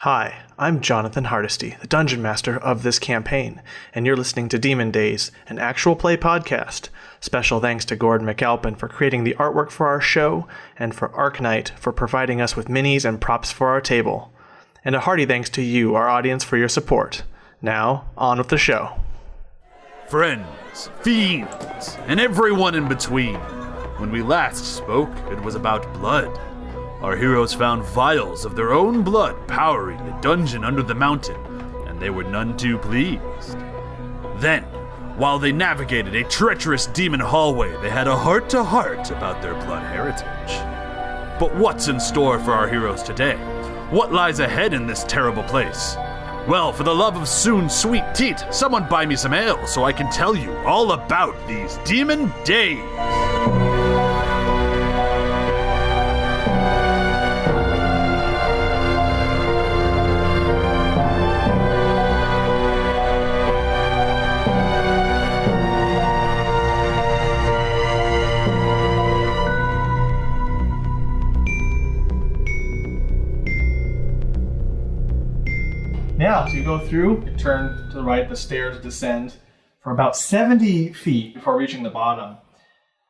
Hi, I'm Jonathan Hardesty, the Dungeon Master of this campaign, and you're listening to Demon Dayz, an actual play podcast. Special thanks to Gordon McAlpin for creating the artwork for our show, and for ArcKnight for providing us with minis and props for our table. And a hearty thanks to you, our audience, for your support. Now, on with the show. Friends, fiends, and everyone in between. When we last spoke, it was about blood. Our heroes found vials of their own blood powering the dungeon under the mountain, and they were none too pleased. Then, while they navigated a treacherous demon hallway, they had a heart-to-heart about their blood heritage. But what's in store for our heroes today? What lies ahead in this terrible place? Well, for the love of soon sweet teat, someone buy me some ale so I can tell you all about these demon days. Yeah, so you go through, you turn to the right, the stairs descend for about 70 feet before reaching the bottom.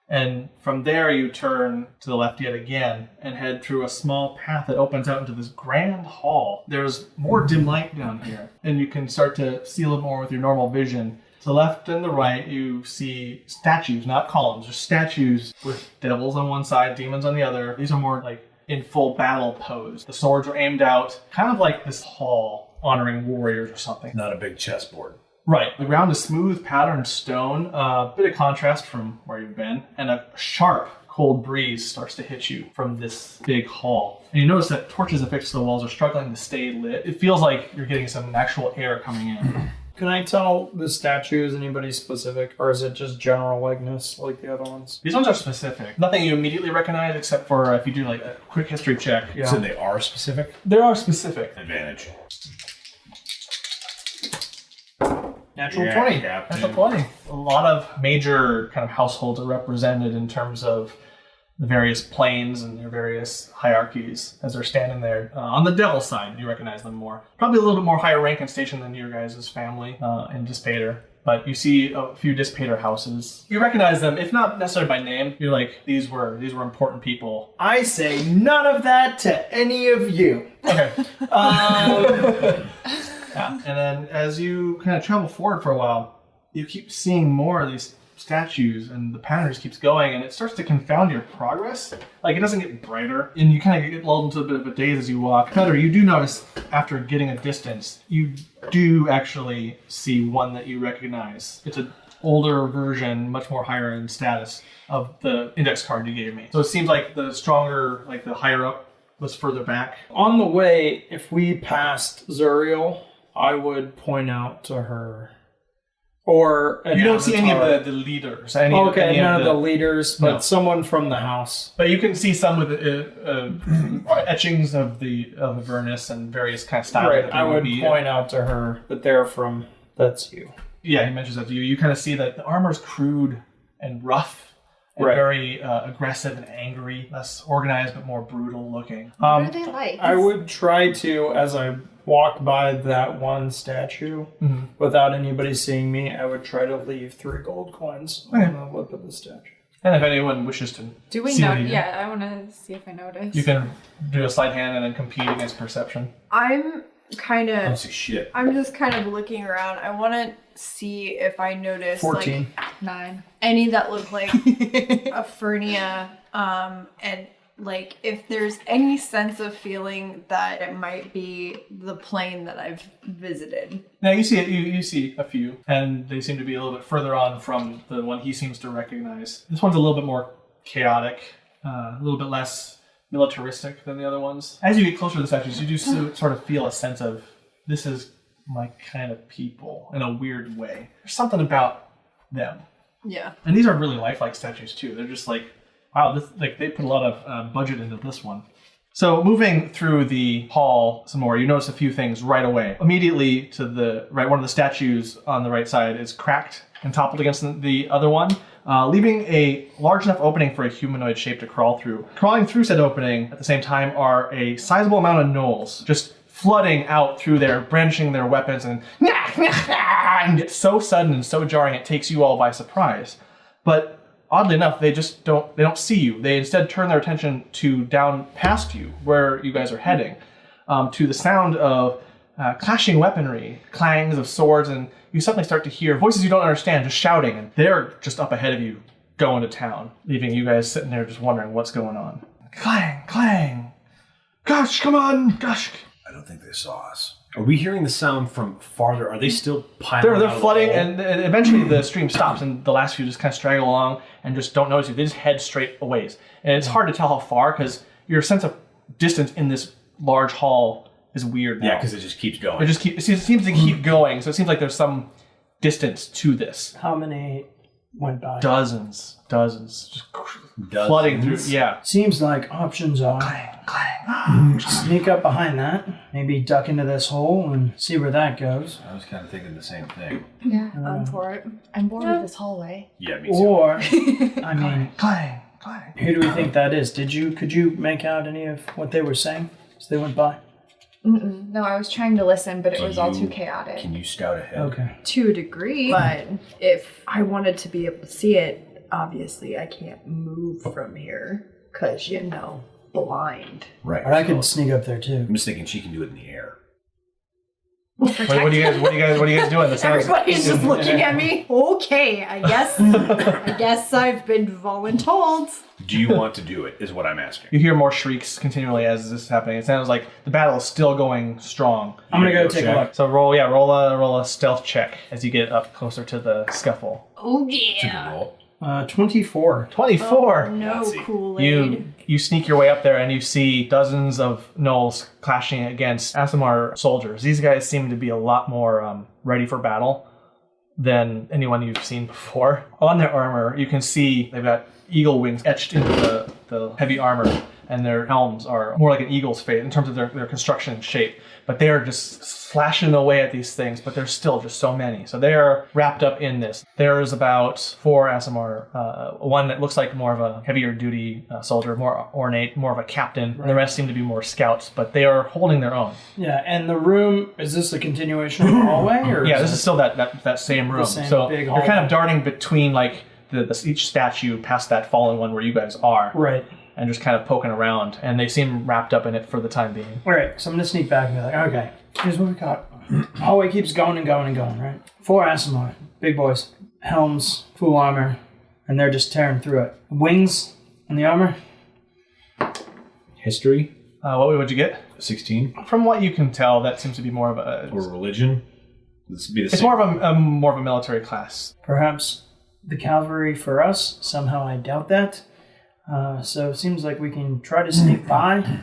And from there you turn to the left yet again and head through a small path that opens out into this grand hall. There's more dim light down here, and you can start to see a little more with your normal vision. To the left and the right, you see statues, not columns, just statues with devils on one side, demons on the other. These are more like in full battle pose. The swords are aimed out, kind of like this hall honoring warriors or something. Not a big chessboard. Right. The ground is smooth, patterned stone, a bit of contrast from where you've been, and a sharp, cold breeze starts to hit you from this big hall. And you notice that torches affixed to the walls are struggling to stay lit. It feels like you're getting some actual air coming in. Can I tell the statue is anybody specific, or is it just general likeness like the other ones? These ones are specific. Nothing you immediately recognize except for if you do like a quick history check. Yeah. So they are specific? They are specific. Advantage. Natural Yeah, 20. Captain. Natural 20. A lot of major kind of households are represented in terms of the various planes and their various hierarchies as they're standing there. On the devil side, you recognize them more. Probably a little bit more higher rank and station than your guys' family in Dispater. But you see a few Dispater houses. You recognize them, if not necessarily by name. You're like, these were important people. I say none of that to any of you. Okay. Yeah. And then as you kind of travel forward for a while, you keep seeing more of these statues, and the pattern just keeps going, and it starts to confound your progress. Like, it doesn't get brighter, and you kind of get lulled into a bit of a daze as you walk. Cutter, you do notice, after getting a distance, you do actually see one that you recognize. It's an older version, much more higher in status, of the index card you gave me. So it seems like the stronger, like the higher up, was further back. On the way, if we passed Zuriel, I would point out to her. Or you don't see any of the leaders. None of the leaders, but someone from the house. But you can see some with etchings of the Avernus and various kind of styles. Right, I would point out to her that that's you. Yeah, he mentions that to you. You kind of see that the armor's crude and rough and very aggressive and angry, less organized but more brutal looking. What are they like? I would try to, as I walk by that one statue, without anybody seeing me, I would try to leave 3 gold coins on the lip of the statue. And if anyone wishes to do we see know? what you do, Yeah, I want to see if I notice. you can do a sleight hand and then compete against perception. I'm kind I don't of. see shit. I'm just kind of looking around. I want to see if I notice 14. like 9 any that look like a Fernia, and like if there's any sense of feeling that it might be the plane that I've visited. Now you see it. You see a few, and they seem to be a little bit further on from the one he seems to recognize. This one's a little bit more chaotic, a little bit less militaristic than the other ones. As you get closer to the statues, you do sort of feel a sense of, this is my kind of people in a weird way. There's something about them. Yeah. And these are really lifelike statues too. They're just like, wow, they put a lot of budget into this one. So moving through the hall some more, you notice a few things right away. Immediately to the right, one of the statues on the right side is cracked and toppled against the other one, leaving a large enough opening for a humanoid shape to crawl through. Crawling through said opening at the same time are a sizable amount of gnolls, just flooding out through there, brandishing their weapons, and it's so sudden and so jarring it takes you all by surprise. But oddly enough, they don't see you. They instead turn their attention to down past you, where you guys are heading, to the sound of clashing weaponry, clangs of swords, and you suddenly start to hear voices you don't understand just shouting, and they're just up ahead of you going to town, leaving you guys sitting there just wondering what's going on. Clang, clang. Gosh, come on, gosh. I don't think they saw us. Are we hearing the sound from farther? Are they still piling They're out of flooding, the hole? and eventually the stream stops, and the last few just kind of straggle along and just don't notice you. They just head straight a ways. And it's hard to tell how far, because your sense of distance in this large hall is weird now. Yeah, because it just keeps going. It seems to keep going, so it seems like there's some distance to this. How many went by? Dozens, just flooding through. Yeah. Seems like options are Clang, clang. sneak up behind that, maybe duck into this hole and see where that goes. I was kind of thinking the same thing. Yeah, I'm for it. I'm bored with this hallway. Yeah, me too. Or, I mean, Clang, clang. who do we think that is? Could you make out any of what they were saying as they went by? No, I was trying to listen, but it was all too you- chaotic. Can you scout ahead? Okay. To a degree, but if I wanted to be able to see it, obviously I can't move from here because, blind. Right. But I so could sneak up there too. I'm just thinking she can do it in the air. What are you guys doing? That sounds. Everybody's just looking at me. Okay, I guess I've been voluntold. Do you want to do it, is what I'm asking. You hear more shrieks continually as this is happening. It sounds like the battle is still going strong. I'm gonna go take a look. So roll a stealth check as you get up closer to the scuffle. Oh It's a good yeah. roll. 24. 24. No Nazi. Kool-Aid. You sneak your way up there and you see dozens of gnolls clashing against Aasimar soldiers. These guys seem to be a lot more ready for battle than anyone you've seen before. On their armor, you can see they've got eagle wings etched into the heavy armor, and their helms are more like an eagle's face in terms of their construction and shape. But they are just slashing away at these things, but there's still just so many. So they are wrapped up in this. There's about 4 Aasimar, one that looks like more of a heavier duty soldier, more ornate, more of a captain. And the rest seem to be more scouts, but they are holding their own. Yeah, and the room, is this a continuation of the hallway? Or Yeah, this is still that same room. same So big you're kind hall. of darting between like each statue past that fallen one where you guys are, Right. and just kind of poking around. And they seem wrapped up in it for the time being. All right, so I'm going to sneak back and be like, okay, here's what we got. Hallway keeps going and going and going, right? 4 Aasimar, big boys, helms, full armor, and they're just tearing through it. Wings on the armor? History? What would you get? 16? From what you can tell, that seems to be more of a. Or religion? This would be the It's same. more of a military class. Perhaps the cavalry for us? Somehow I doubt that. So it seems like we can try to sneak by,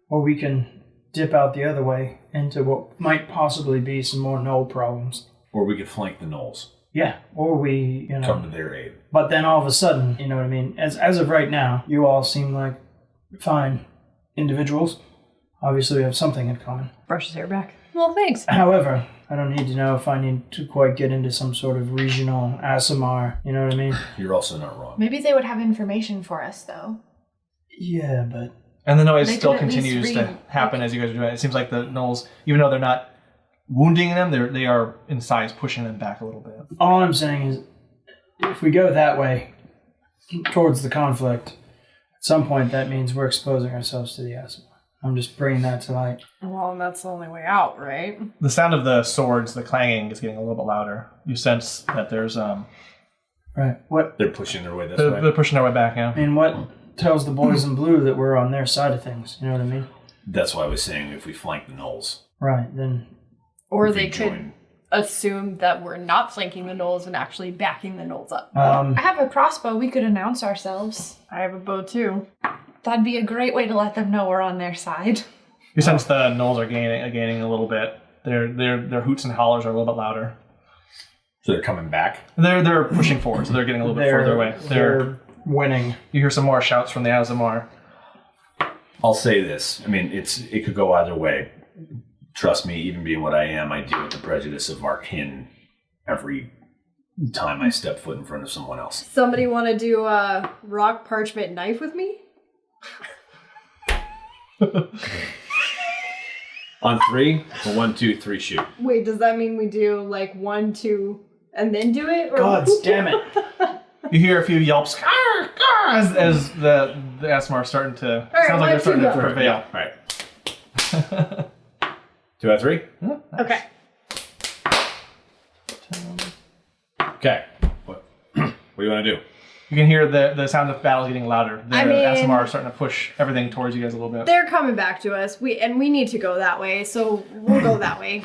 or we can dip out the other way into what might possibly be some more gnoll problems. Or we could flank the gnolls. Yeah, or we, Come to their aid. But then all of a sudden, you know what I mean? As of right now, you all seem like fine individuals. Obviously, we have something in common. Brush his hair back. Well, thanks. However, I don't need to know if I need to quite get into some sort of regional Aasimar. You know what I mean? You're also not wrong. Maybe they would have information for us, though. Yeah, but And the noise They still could at least continues to read. happen as you guys are doing it. It seems like the gnolls, even though they're not wounding them, they are in size pushing them back a little bit. all I'm saying is, if we go that way towards the conflict, at some point that means we're exposing ourselves to the Aasimar. I'm just bringing that to light. Well, and that's the only way out, right? The sound of the swords, the clanging, is getting a little bit louder. You sense that there's Right. What? They're pushing their way this way. they're pushing their way back. Yeah. I mean, what tells the boys in blue that we're on their side of things? You know what I mean? That's why I was saying if we flank the gnolls. Right. Then Or if they we could join. assume that we're not flanking the gnolls and actually backing the gnolls up. I have a crossbow. We could announce ourselves. I have a bow too. That'd be a great way to let them know we're on their side. You sense the gnolls are gaining a little bit. Their hoots and hollers are a little bit louder. So they're coming back. They're pushing forward, so they're getting a little bit further away. They're winning. You hear some more shouts from the Aasimar. I'll say this. I mean, it could go either way. Trust me, even being what I am, I deal with the prejudice of our kin every time I step foot in front of someone else. Somebody want to do a rock parchment knife with me? On 3, 1, 2, 3, shoot. Wait, does that mean we do like 1, 2, and then do it? Or God damn it. You hear a few yelps as the Aasimar starting to. right, sounds like they're starting to go. prevail. All right. 2 out of 3. Okay. Okay. What do you want to do? You can hear the sound of battle getting louder. The I mean- Aasimar are starting to push everything towards you guys a little bit. They're coming back to us. We need to go that way, so we'll go that way.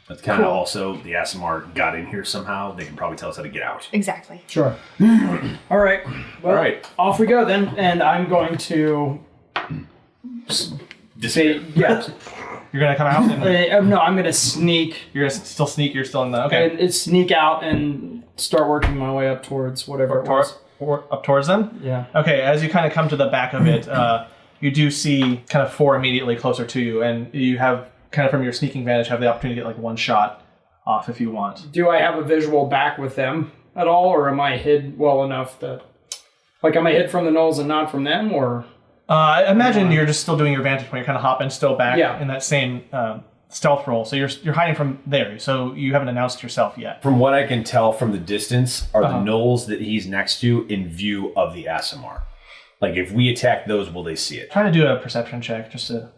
That's kind of Cool. also the Aasimar got in here somehow. They can probably tell us how to get out. Exactly. Sure. All right. Well, All right. off we go then. And I'm going to say, yeah. You're gonna come out and No, I'm going to sneak. you're gonna still sneak. You're still in the okay. And sneak out and start working my way up towards whatever it was. Up towards them. Yeah. Okay, as you kind of come to the back of it, you do see kind of 4 immediately closer to you, and you have kind of from your sneaking vantage have the opportunity to get like 1 shot off if you want. Do I have a visual back with them at all, or am I hid well enough that, like, am I hid from the gnolls and not from them, or? I imagine you're just still doing your vantage point. You're kind of hopping still back Yeah. in that same stealth roll, so you're hiding from there. So you haven't announced yourself yet. From what I can tell from the distance, are Uh-huh. the gnolls that he's next to in view of the Aasimar? Like, if we attack those, will they see it? Try to do a perception check just to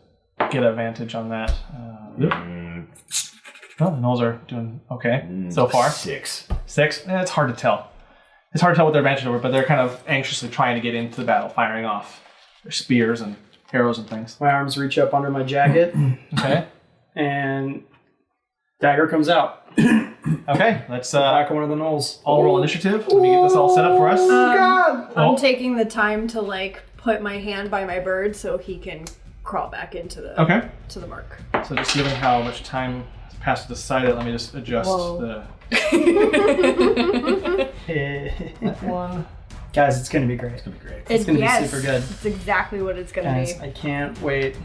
get a vantage on that. Oh, the gnolls are doing okay so far. 6. 6? It's hard to tell. It's hard to tell what their advantage over, but they're kind of anxiously trying to get into the battle, firing off their spears and arrows and things. My arms reach up under my jacket, Okay. and dagger comes out. Okay, let's Back of one of the gnolls. all roll initiative. Let me get this all set up for us. God! I'm taking the time to like put my hand by my bird so he can crawl back into the Okay. to the mark. So just given how much time has passed to decide it, let me just adjust Whoa. that one. Guys, it's going to be great. It's going to be great. It's gonna be yes, super good. It's exactly what it's gonna Guys, be. I can't wait. All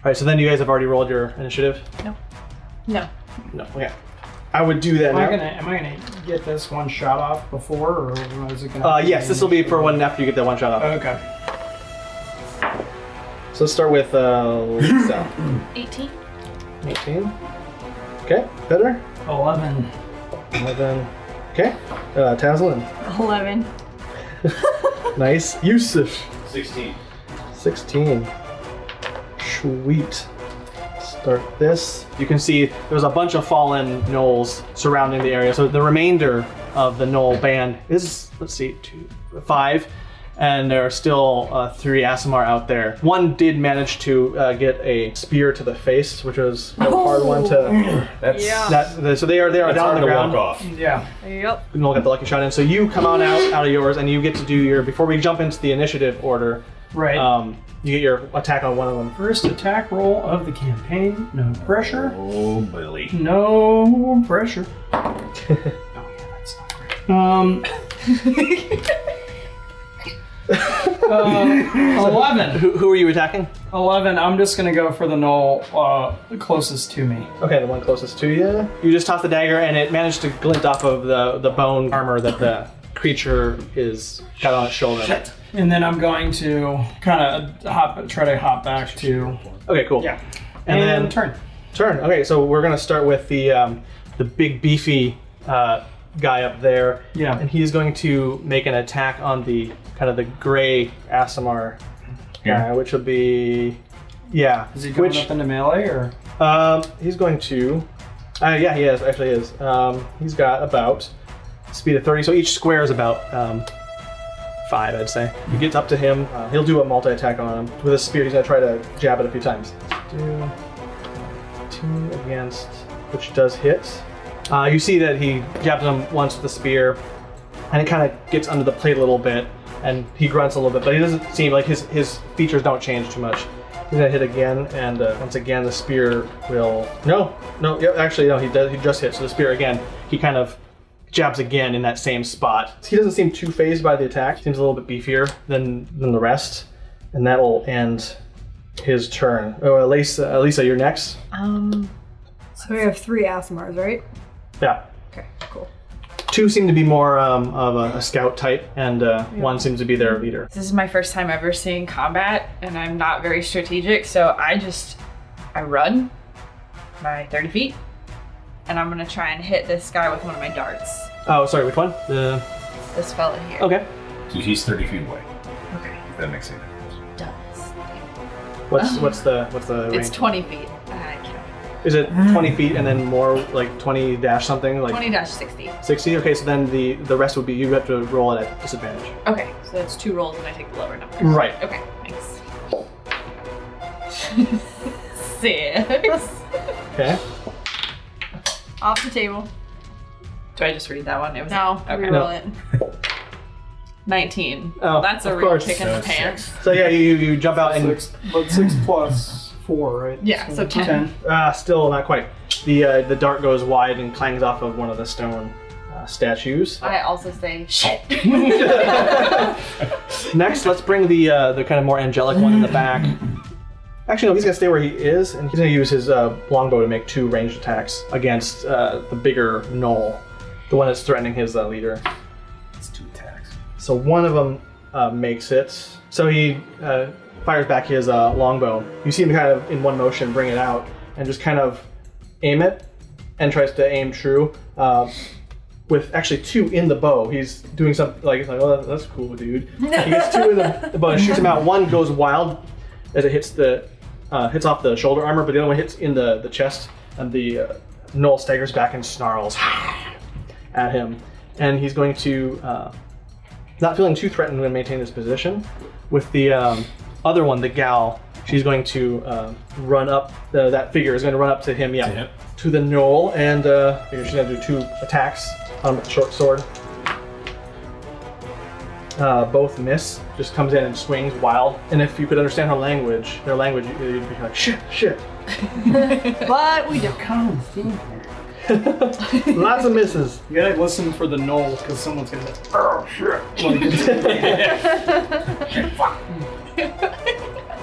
right, so then you guys have already rolled your initiative? No. No. Okay. I would do that Am I now. gonna get this 1 shot off before, or is it gonna? Yes, this will be for one after you get that 1 shot off. Okay. So let's start with Lisa. 18. 18. Okay, better. 11. 11. Okay. Tazlin. 11. Nice. Yusuf. 16. 16. Sweet. Start this. You can see there's a bunch of fallen gnolls surrounding the area. So the remainder of the gnoll band is, let's see, 2, 5. And there are still 3 Aasimar out there. One did manage to get a spear to the face, which was a hard one to. That's Yeah. So they are that's down on hard the to ground. walk off. Yeah. Yep. Gnoll got the lucky shot in. So you come on out of yours, and you get to do your. Before we jump into the initiative order, Right. you get your attack on one of them. First attack roll of the campaign. No pressure. Oh, Billy. No pressure. Oh yeah, that's not great. 11. Who are you attacking? 11. I'm just gonna go for the gnoll closest to me. Okay, the one closest to you. You just toss the dagger, and it managed to glint off of the bone armor that the creature is got on its shoulder. And then I'm going to kind of try to hop back to. Okay, cool. Yeah. And And then turn. turn. Okay, so we're gonna start with the big beefy guy up there. Yeah. And he's going to make an attack on the kind of the gray Aasimar guy, which will be Is he going up into melee or? He's going to. Yeah, he is. Actually, is. He's got about speed of 30, so each square is about 5, I'd say. If you get up to him, he'll do a multi-attack on him. With a spear, he's going to try to jab it a few times. 2 against, which does hit. You see that he jabs him once with the spear, and it kind of gets under the plate a little bit, and he grunts a little bit, but he doesn't seem like his features don't change too much. He's gonna hit again, and once again the spear will. No, actually no, he just hit. So the spear again, he kind of jabs again in that same spot. He doesn't seem too phased by the attack. Seems a little bit beefier than the rest, and that will end his turn. Oh, Lisa, you're next. So we have 3 Aasimars, right? Yeah. Okay, cool. 2 seem to be more of a scout type, and 1 seems to be their leader. This is my first time ever seeing combat, and I'm not very strategic, so I run my 30 feet. And I'm gonna try and hit this guy with one of my darts. Oh, sorry, which one? This fella here. Okay. So he's 30 feet away. Okay. If that makes any difference. Does. What's the range? It's 20 feet. I can't. Is it 20 feet and then more like 20 dash something? Like 20-60. 60? Okay, so then the rest would be, you have to roll it at disadvantage. Okay, so that's 2 rolls and I take the lower number. Right. Okay, thanks. 6. Okay. Off the table. Do I just read that one? It was No, okay. reroll it. 19. Oh, That's a of real course. kick in So the it's pants. 6. So yeah, you jump out and 6 plus 4, right? Yeah, so 10. still not quite. The dart goes wide and clangs off of one of the stone statues. I also say shit. Next, let's bring the kind of more angelic one in the back. Actually, no, he's gonna stay where he is, and he's gonna use his longbow to make 2 ranged attacks against the bigger gnoll, the one that's threatening his leader. It's 2 attacks. So one of them makes it. So he fires back his longbow. You see him kind of in one motion bring it out and just kind of aim it, and tries to aim true. With actually 2 in the bow. He's doing something like, he's like, oh, that's cool, dude. He gets 2 in the bow and shoots him out. One goes wild as it hits hits off the shoulder armor, but the other one hits in the chest, and the gnoll staggers back and snarls at him. And he's going to, not feeling too threatened, going to maintain his position. With the other one, the gal, she's going to run up, that figure is going to run up to him, to the gnoll, and she's going to do 2 attacks with the short sword. Both miss, just comes in and swings wild. And if you could understand their language, you'd be like, shit. But we don't. Kind of theme here. Lots of misses. You gotta listen for the gnoll, because someone's gonna be, oh shit.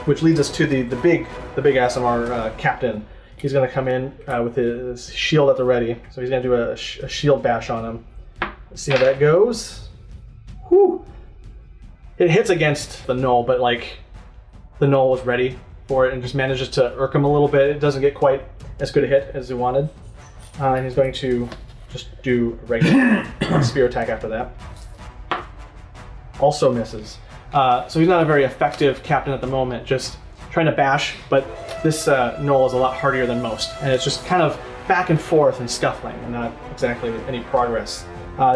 Which leads us to the big Aasimar captain. He's going to come in with his shield at the ready. So he's going to do a shield bash on him. Let's see how that goes. Whew. It hits against the gnoll, but like the gnoll was ready for it and just manages to irk him a little bit. It doesn't get quite as good a hit as he wanted. And he's going to just do a regular spear attack after that. Also misses. So he's not a very effective captain at the moment, just trying to bash, but this gnoll is a lot hardier than most, and it's just kind of back and forth and scuffling, and not exactly any progress.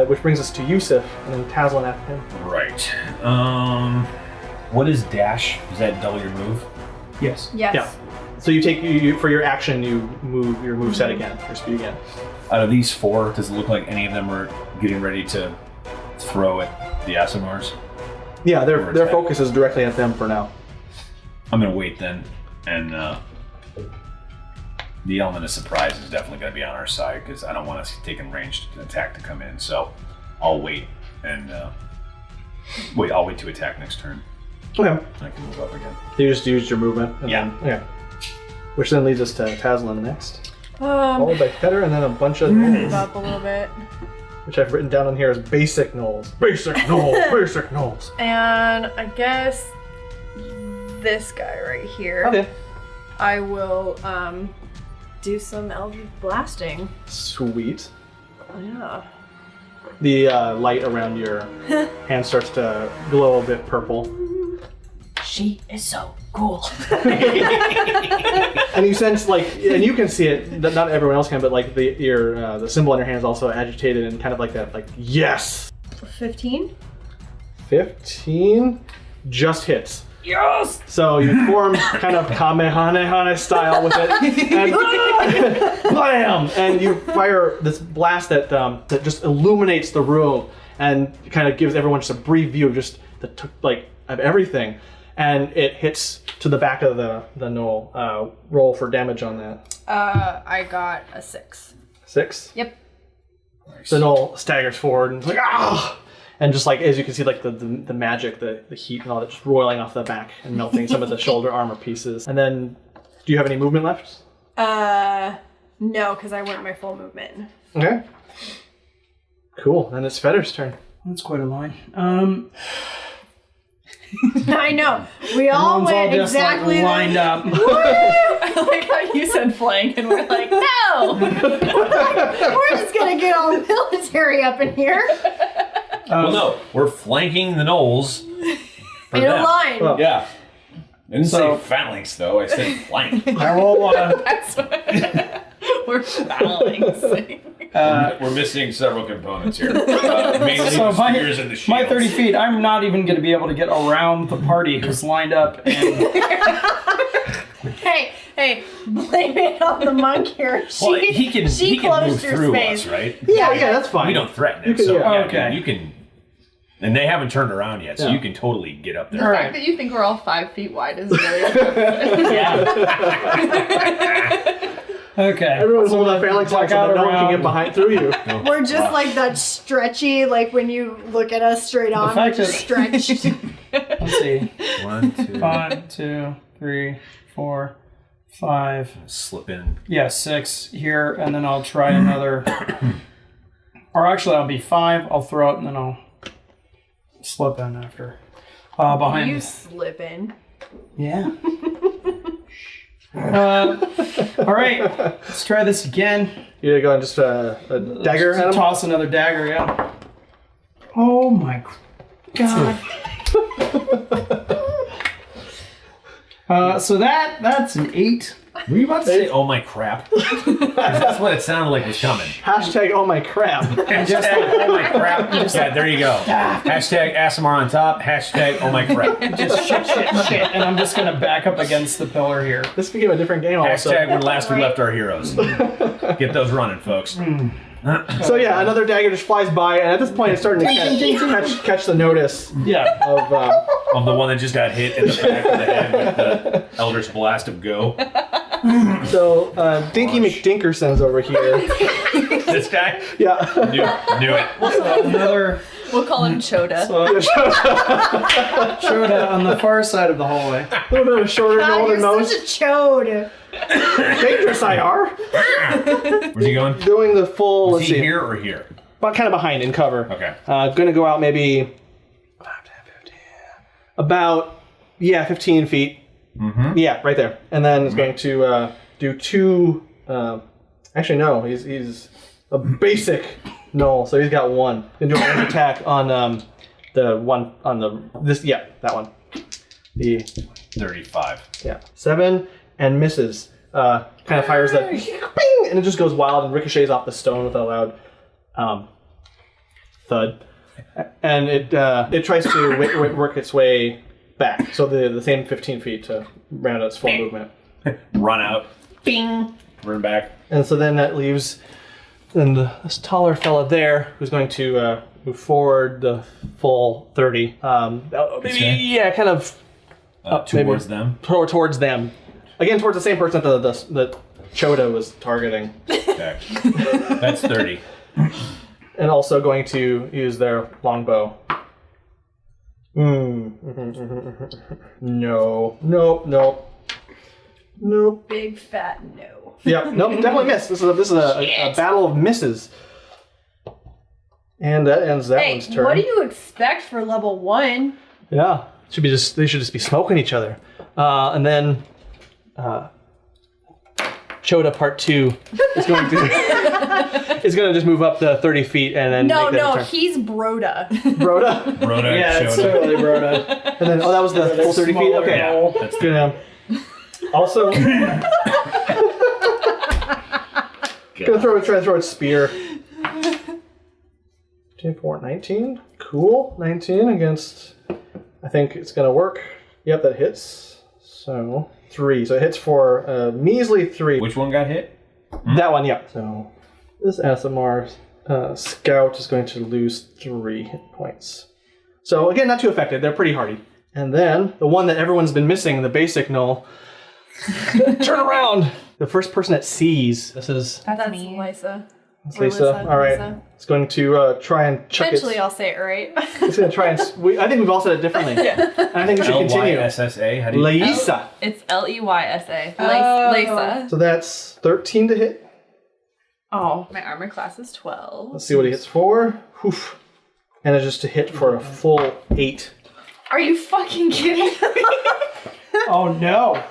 Which brings us to Yusuf, and then Tazlin after him. Right. What is dash? Does that double your move? Yes. Yes. Yeah. So you take, for your action, you move your moveset again, your speed again. Out of these 4, does it look like any of them are getting ready to throw at the Aasimars? Yeah, their focus is directly at them for now. I'm gonna wait then, and the element of surprise is definitely gonna be on our side because I don't want us taking ranged attack to come in. So I'll wait and I'll wait to attack next turn. Okay. I can move up again. You just used your movement. And Yeah. Then, okay. Which then leads us to Tazlin next. Followed by Feder, and then a bunch of gnolls, Up a little bit. which I've written down on here as basic gnolls. Basic gnolls. Basic gnolls. And I guess this guy right here. Okay. I will do some Eldritch blasting. Sweet. Yeah. The light around your hand starts to glow a bit purple. She is so cool. And you sense and you can see it. Not everyone else can, but like the symbol on your hand is also agitated and kind of like that. Like yes. 15. 15 just hits. Yes! So you form kind of Kamehameha style with it, and blam! And you fire this blast that just illuminates the room and kind of gives everyone just a brief view of just of everything. And it hits to the back of the gnoll. Roll for damage on that. I got a 6. 6? Yep. The gnoll staggers forward and is like, ah! And just like, as you can see, like the magic, the heat and all that just roiling off the back and melting some of the shoulder armor pieces. And then, do you have any movement left? No, because I went my full movement. Okay. Cool. Then it's Feder's turn. That's quite a line. I know. We all Everyone's went all just exactly like lined up. I like how you said flank, and we're like, no. We're just gonna get all military up in here. Well, no, we're flanking the gnolls. In a line. Well, Yeah. I didn't So- say phalanx, though. I said flank. I roll That's what we're balancing. We're missing several components here. Mainly So the my, spears and the shields. my 30 feet, I'm not even going to be able to get around the party who's lined up. And Hey, blame it on the monk here. Well, he can closed move your through space. us, right? yeah, that's fine. We don't threaten him, can- so yeah. yeah, Okay. you can. And they haven't turned around yet, so Yeah. you can totally get up there. The All fact right. that you think we're all 5 feet wide is very yeah. Okay. Everyone's holding that phalanx line so out that no one can around. get behind through you. We're just like that stretchy, like when you look at us straight on, we're fact just that- stretched. Let's see. 1, 2. 1, 2, 3, 4, 5. Slip in. Yeah, 6 here, and then I'll try another. Or actually, I'll be 5. I'll throw it, and then I'll slip in after. Behind. You slip in. Yeah. All right. Let's try this again. You go and just a dagger at him? Toss another dagger. Yeah. Oh my god. So that's an 8. Were you about to say, oh my crap? 'Cause that's what it sounded like was coming. Hashtag oh my crap. Hashtag oh my crap. Yeah, there you go. Hashtag Aasimar on top. Hashtag oh my crap. Just shit, and I'm just gonna back up against the pillar here. This became a different game also. Hashtag when last we left our heroes. Get those running, folks. So yeah, another dagger just flies by, and at this point it's starting to catch the notice Yeah. of Of the one that just got hit in the back of the head with the Eldritch Blast of Go. so Dinky McDinkerson's over here. This guy? Yeah. Knew it. Another We'll call him Choda. Shoda on the far side of the hallway. A little bit of a shorter God, golden you're nose. such a chode. Dangerous I are. Where's he going? Doing the full, Is let's he see, here or here? but kind of behind in cover. Okay. Gonna go out maybe about 15 feet. Mm-hmm. Yeah, right there. And then it's going to do 2. Actually, no, he's a basic Gnoll, so he's got 1. Gonna do a range attack on the one on that one. The 35. 7 and misses. Kind of fires that, bing, and it just goes wild and ricochets off the stone with a loud thud. And it tries to work its way back. So the same 15 feet to round its full movement. Run out. Bing. Run back. And so then that leaves this taller fella there who's going to move forward the full 30. Maybe, kind of Up towards them. towards them. Again, towards the same person that the Choda was targeting. Okay. That's 30. And also going to use their longbow. No. Nope. Big fat no. Yep. Nope. Definitely miss. This is a battle of misses. And that ends that Hey, one's turn. what do you expect for level 1? Yeah. They should just be smoking each other. And then Choda Part 2 is going to just move up to 30 feet and then make that turn. He's Broda. Broda? Rhoda Yeah, it's showed up. totally Broda. And then, that was the full 30 feet? Okay. Yeah, that's Good. Also, gonna try to throw its spear. 19. Cool. 19 against. I think it's gonna work. Yep, that hits. So 3. So it hits for a measly 3. Which one got hit? That one, yeah. So this Aasimar scout is going to lose 3 hit points. So again, not too affected. They're pretty hardy. And then the one that everyone's been missing, the basic Gnoll. Turn around. The first person that sees. That's me. Lisa. Lisa. All right. Lisa. It's going to try and chuck Eventually it. I'll say it right. It's going to try and. I think we've all said it differently. And I think we should continue. L-Y-S-S-A? How do you... Lisa. It's L-E-Y-S-A. Oh. Lisa. So that's 13 to hit. Oh, my armor class is 12. Let's see what he hits for. Oof. And it's just to hit for a full 8. Are you fucking kidding me? Oh no!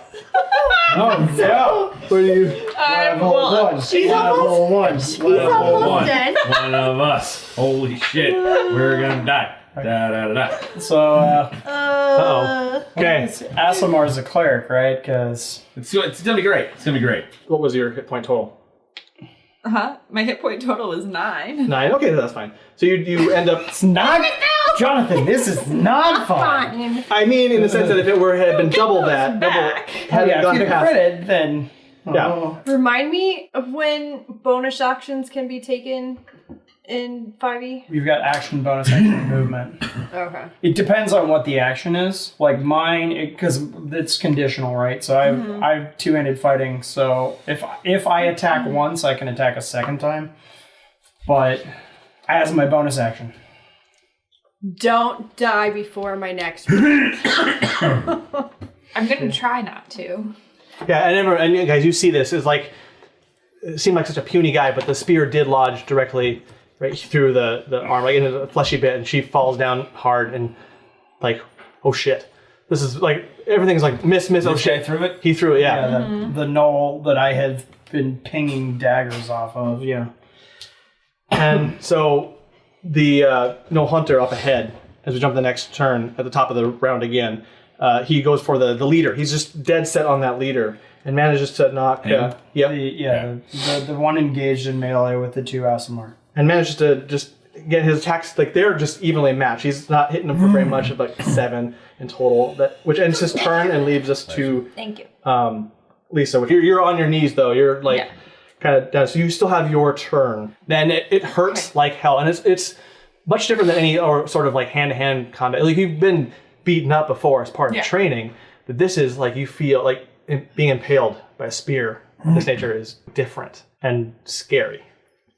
Oh no! Where do you? She's almost dead. One of us. Holy shit. We're gonna die. Da da da da. So, Uh-oh. Okay. Aasimar is a cleric, right? Because It's gonna be great. It's gonna be great. What was your hit point total? My hit point total is 9. 9. Okay, that's fine. So you end up. it's not. Jonathan, this is not fun. I mean, in the sense that if it had been double that, had it If gone you past. credit, then Yeah. Remind me of when bonus actions can be taken in 5e. we've got action, bonus action, movement. Okay. It depends on what the action is. Like mine, because it's conditional, right? So I've two-handed fighting. So if I attack once, I can attack a second time. But as my bonus action. Don't die before my next round. I'm gonna try not to. Yeah, and you guys, you see this. It's like, it seemed like such a puny guy, but the spear did lodge directly right through the arm, like into the fleshy bit, and she falls down hard and like, oh shit. This is like, everything's like miss, oh shit. Threw it? He threw it, yeah. The gnoll that I had been pinging daggers off of, yeah. And so the Gnoll Hunter up ahead, as we jump to the next turn at the top of the round again, he goes for the leader. He's just dead set on that leader and manages to knock. Him? The one engaged in melee with the two Aasimar. And manages to just get his attacks, like they're just evenly matched. He's not hitting them for very much, of like 7 in total, which ends his turn and leaves us to Thank you. Lisa. You're on your knees though. You're like kind of down, so you still have your turn. Then it hurts like hell, and it's much different than any or sort of like hand-to-hand combat. Like you've been beaten up before as part of training, but this is like you feel like being impaled by a spear of this nature is different and scary.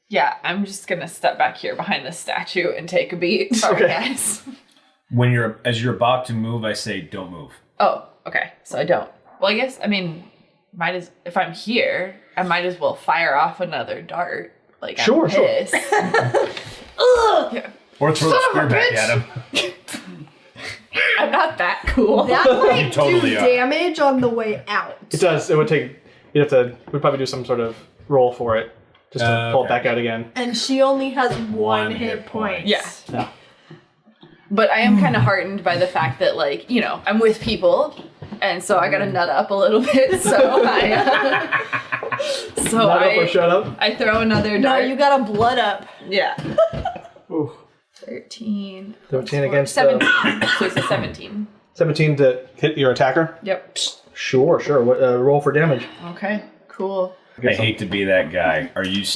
Yeah, I'm just gonna step back here behind the statue and take a beat. Sorry, guys. As you're about to move, I say don't move. Oh, okay. So I don't. Well, I guess, I mean, if I'm here, I might as well fire off another dart. Like, I'm pissed. Yeah. Or throw the spear back at him. I'm not that cool. That might totally do are. damage on the way out. It does. It would take. We'd probably do some sort of roll for it just to pull it back out again. And she only has one hit point. Yeah. Yeah. But I am kind of heartened by the fact that, like, you know, I'm with people, and so I gotta nut up a little bit. So Nut up or shut up? I throw another No, dart. you got a blood up. Yeah. Ooh. 13. 13 against 17. So it's a 17. 17 to hit your attacker. Yep. Sure. What roll for damage? Okay. Cool. I hate to be that guy. Is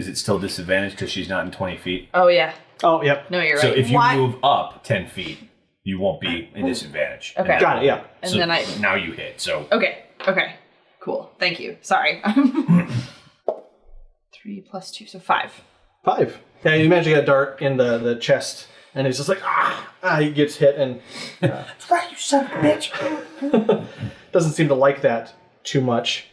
it still disadvantaged because she's not in 20 feet? Oh yeah. Oh, yep. No, you're So right. if you Why- move up 10 feet, you won't be in disadvantage. Okay. Got it. Yeah. And So then now you hit. So Okay. Cool. Thank you. Sorry. 3 plus 2, so 5. 5. Yeah, you manage to get a dart in the chest, and he's just like he gets hit, and That's right, you son of a bitch. doesn't seem to like that too much.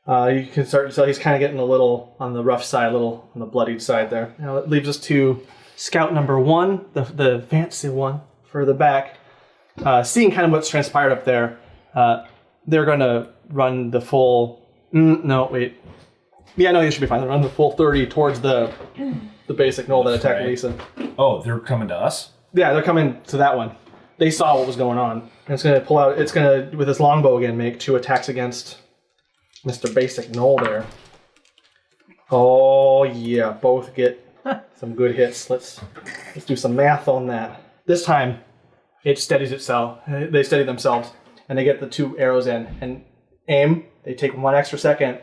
You can start to tell he's kind of getting a little on the rough side, a little on the bloodied side there. Now it leaves us to scout number 1, the fancy one further back. Seeing kind of what's transpired up there, they're going to run the full. No, wait. Yeah, no, you should be fine. They'll run the full 30 towards the basic gnoll that attacked right. Lisa. oh, they're coming to us? Yeah, they're coming to that one. They saw what was going on. And it's going to pull out. It's going to, with this longbow again, make 2 attacks against Mr. Basic Gnoll there. Oh yeah, both get some good hits. Let's do some math on that. This time, it steadies itself. They steady themselves, and they get the 2 arrows in and aim. They take 1 extra second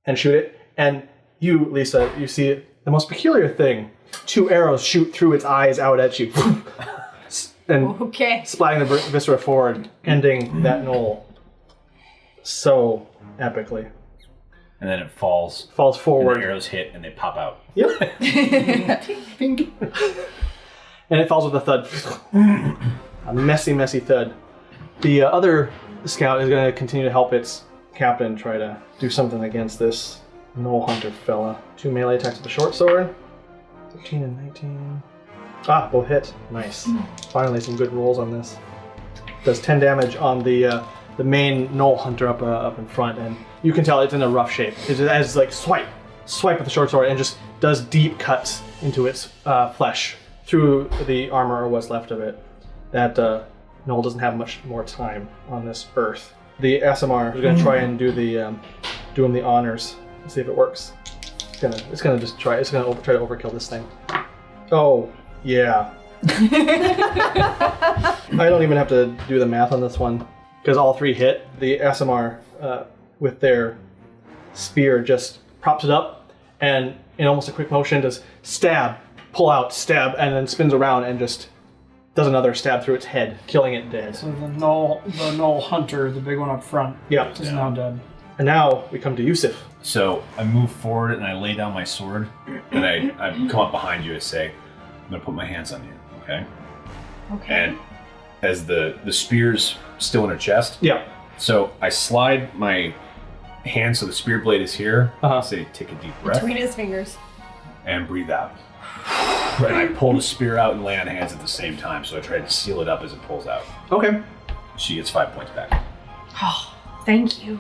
and shoot it. And you, Lisa, you see the most peculiar thing. 2 arrows shoot through its eyes out at you. And splatting the viscera forward, ending that gnoll so epically. And then it falls. Falls And forward. the arrows hit and they pop out. Yep. Ping. And it falls with a thud. A messy thud. The other scout is going to continue to help its captain try to do something against this Gnoll Hunter fella. 2 melee attacks with the short sword. 13 and 19. Both hit. Nice. Finally, some good rolls on this. Does 10 damage on the main Gnoll hunter up in front, and you can tell it's in a rough shape. It has like swipe with the short sword, and just does deep cuts into its flesh through the armor or what's left of it. That Gnoll doesn't have much more time on this earth. The Aasimar is going to try and do him the honors. Let's see if it works. It's gonna try to overkill this thing. Oh yeah. I don't even have to do the math on this one because all 3 hit. The Aasimar with their spear just props it up and in almost a quick motion does stab, pull out, stab, and then spins around and just does another stab through its head, killing it dead. So the Gnoll hunter, the big one up front, is now dead. And now we come to Yusuf. So I move forward and I lay down my sword, and I come up behind you and say, I'm going to put my hands on you, okay? Okay. And as the spear's still in her chest, so I slide my hand so the spear blade is here, say take a deep breath, Between his fingers. and breathe out. And I pull the spear out and lay on hands at the same time, so I try to seal it up as it pulls out. Okay. She gets 5 points back. Oh, thank you.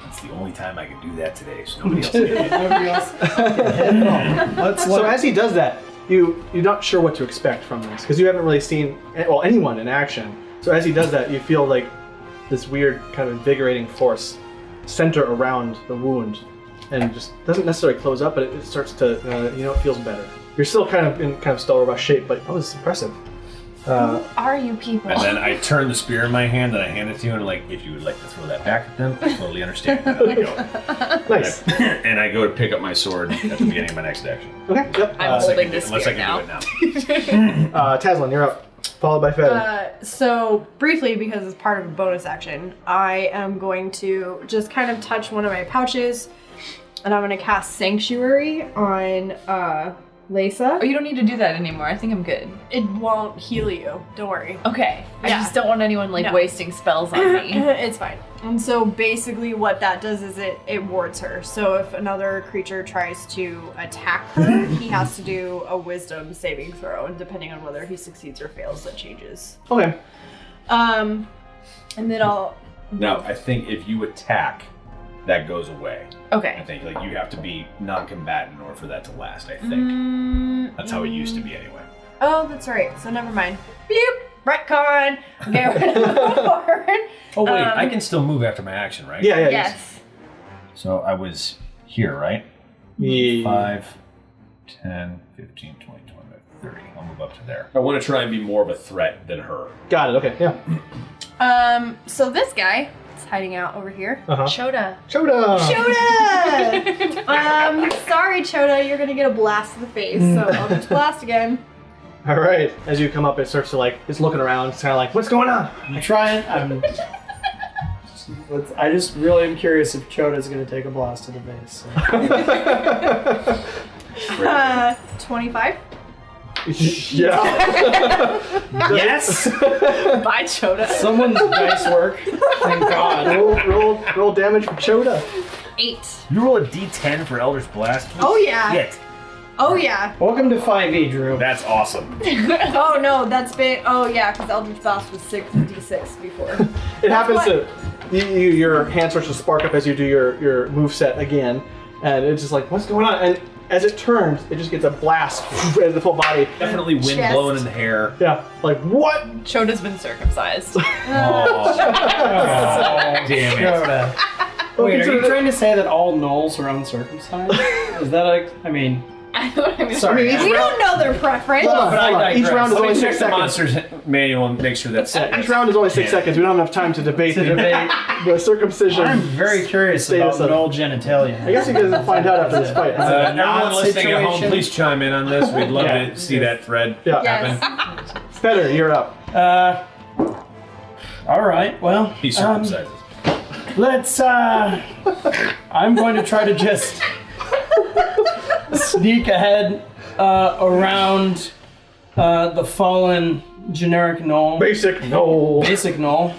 That's the only time I can do that today, so nobody else can do it. Nobody else. So as he does that, you're not sure what to expect from this because you haven't really seen anyone in action. So as he does that, you feel like this weird kind of invigorating force center around the wound, and just doesn't necessarily close up, but it starts to it feels better. You're still kind of still rough shape, but this is impressive. Who are you people? And then I turn the spear in my hand and I hand it to you, and if you would like to throw that back at them, I totally understand. And I go. Nice. And I go to pick up my sword at the beginning of my next action. Okay. Yep. I'm holding this Unless I spear can now. do it now. Taslin, you're up. Followed by Feather. So briefly, because it's part of a bonus action, I am going to just kind of touch one of my pouches, and I'm going to cast Sanctuary on Lisa. Oh, you don't need to do that anymore. I think I'm good. It won't heal you. Don't worry. Okay. I Yeah. just don't want anyone wasting spells on me. It's fine. And so basically what that does is it wards her. So if another creature tries to attack her, he has to do a wisdom saving throw, and depending on whether he succeeds or fails, that changes. Okay. And then I'll... Now, I think if you attack, that goes away. I Okay. think you have to be non-combatant in order for that to last, I think. That's how it used to be anyway. Oh, that's right. So never mind. Beep! Retcon! Okay, we're gonna move forward. Oh wait, I can still move after my action, right? Yeah. Yes. So I was here, right? Yeah. 5, 10, 15, 20, 25, 30. I'll move up to there. I want to try and be more of a threat than her. Got it. Okay. Yeah. So this guy is hiding out over here. Choda. Choda. Sorry, Choda, you're gonna get a blast to the face, so I'll just blast again. All right. As you come up, it starts to it's looking around. It's kind of like, what's going on? I'm trying. I just really am curious if Choda's going to take a blast to the face. So. 25. Yeah. Yes! Bye, Choda. Someone's dice work. Thank God. roll damage for Choda. 8. You roll a d10 for Elder's Blast? Oh yeah. Shit. Oh yeah. Welcome to 5e, Drew. That's awesome. Oh no, that's been. Oh yeah, because Eldritch Blast was 6d6 before. It happens to your hand starts to spark up as you do your move set again, and it's just like, what's going on? And as it turns, it just gets a blast as the full body. Definitely wind Chest. blowing in the hair. Yeah, like what? Choda's been circumcised. Oh, damn it. Choda. Wait, are you trying to say that all gnolls are uncircumcised? Is that I know what I mean. Sorry. I mean, We don't know their preference. Hold on. Each digress. round is Let only me 6 check the seconds. monster's manual and make sure that's Each round is only 6 seconds. We don't have enough time to debate the circumcision. I'm very curious about Status of- gnoll genitalia. I guess you guys will find out after this fight. everyone listening at home, situation. please chime in on this. We'd love to see that thread Yeah. Yes. happen. Feather, you're up. All right, well, He circumcises. let's, I'm going to try to just sneak ahead around the fallen generic gnoll. Basic Gnoll. Basic gnoll.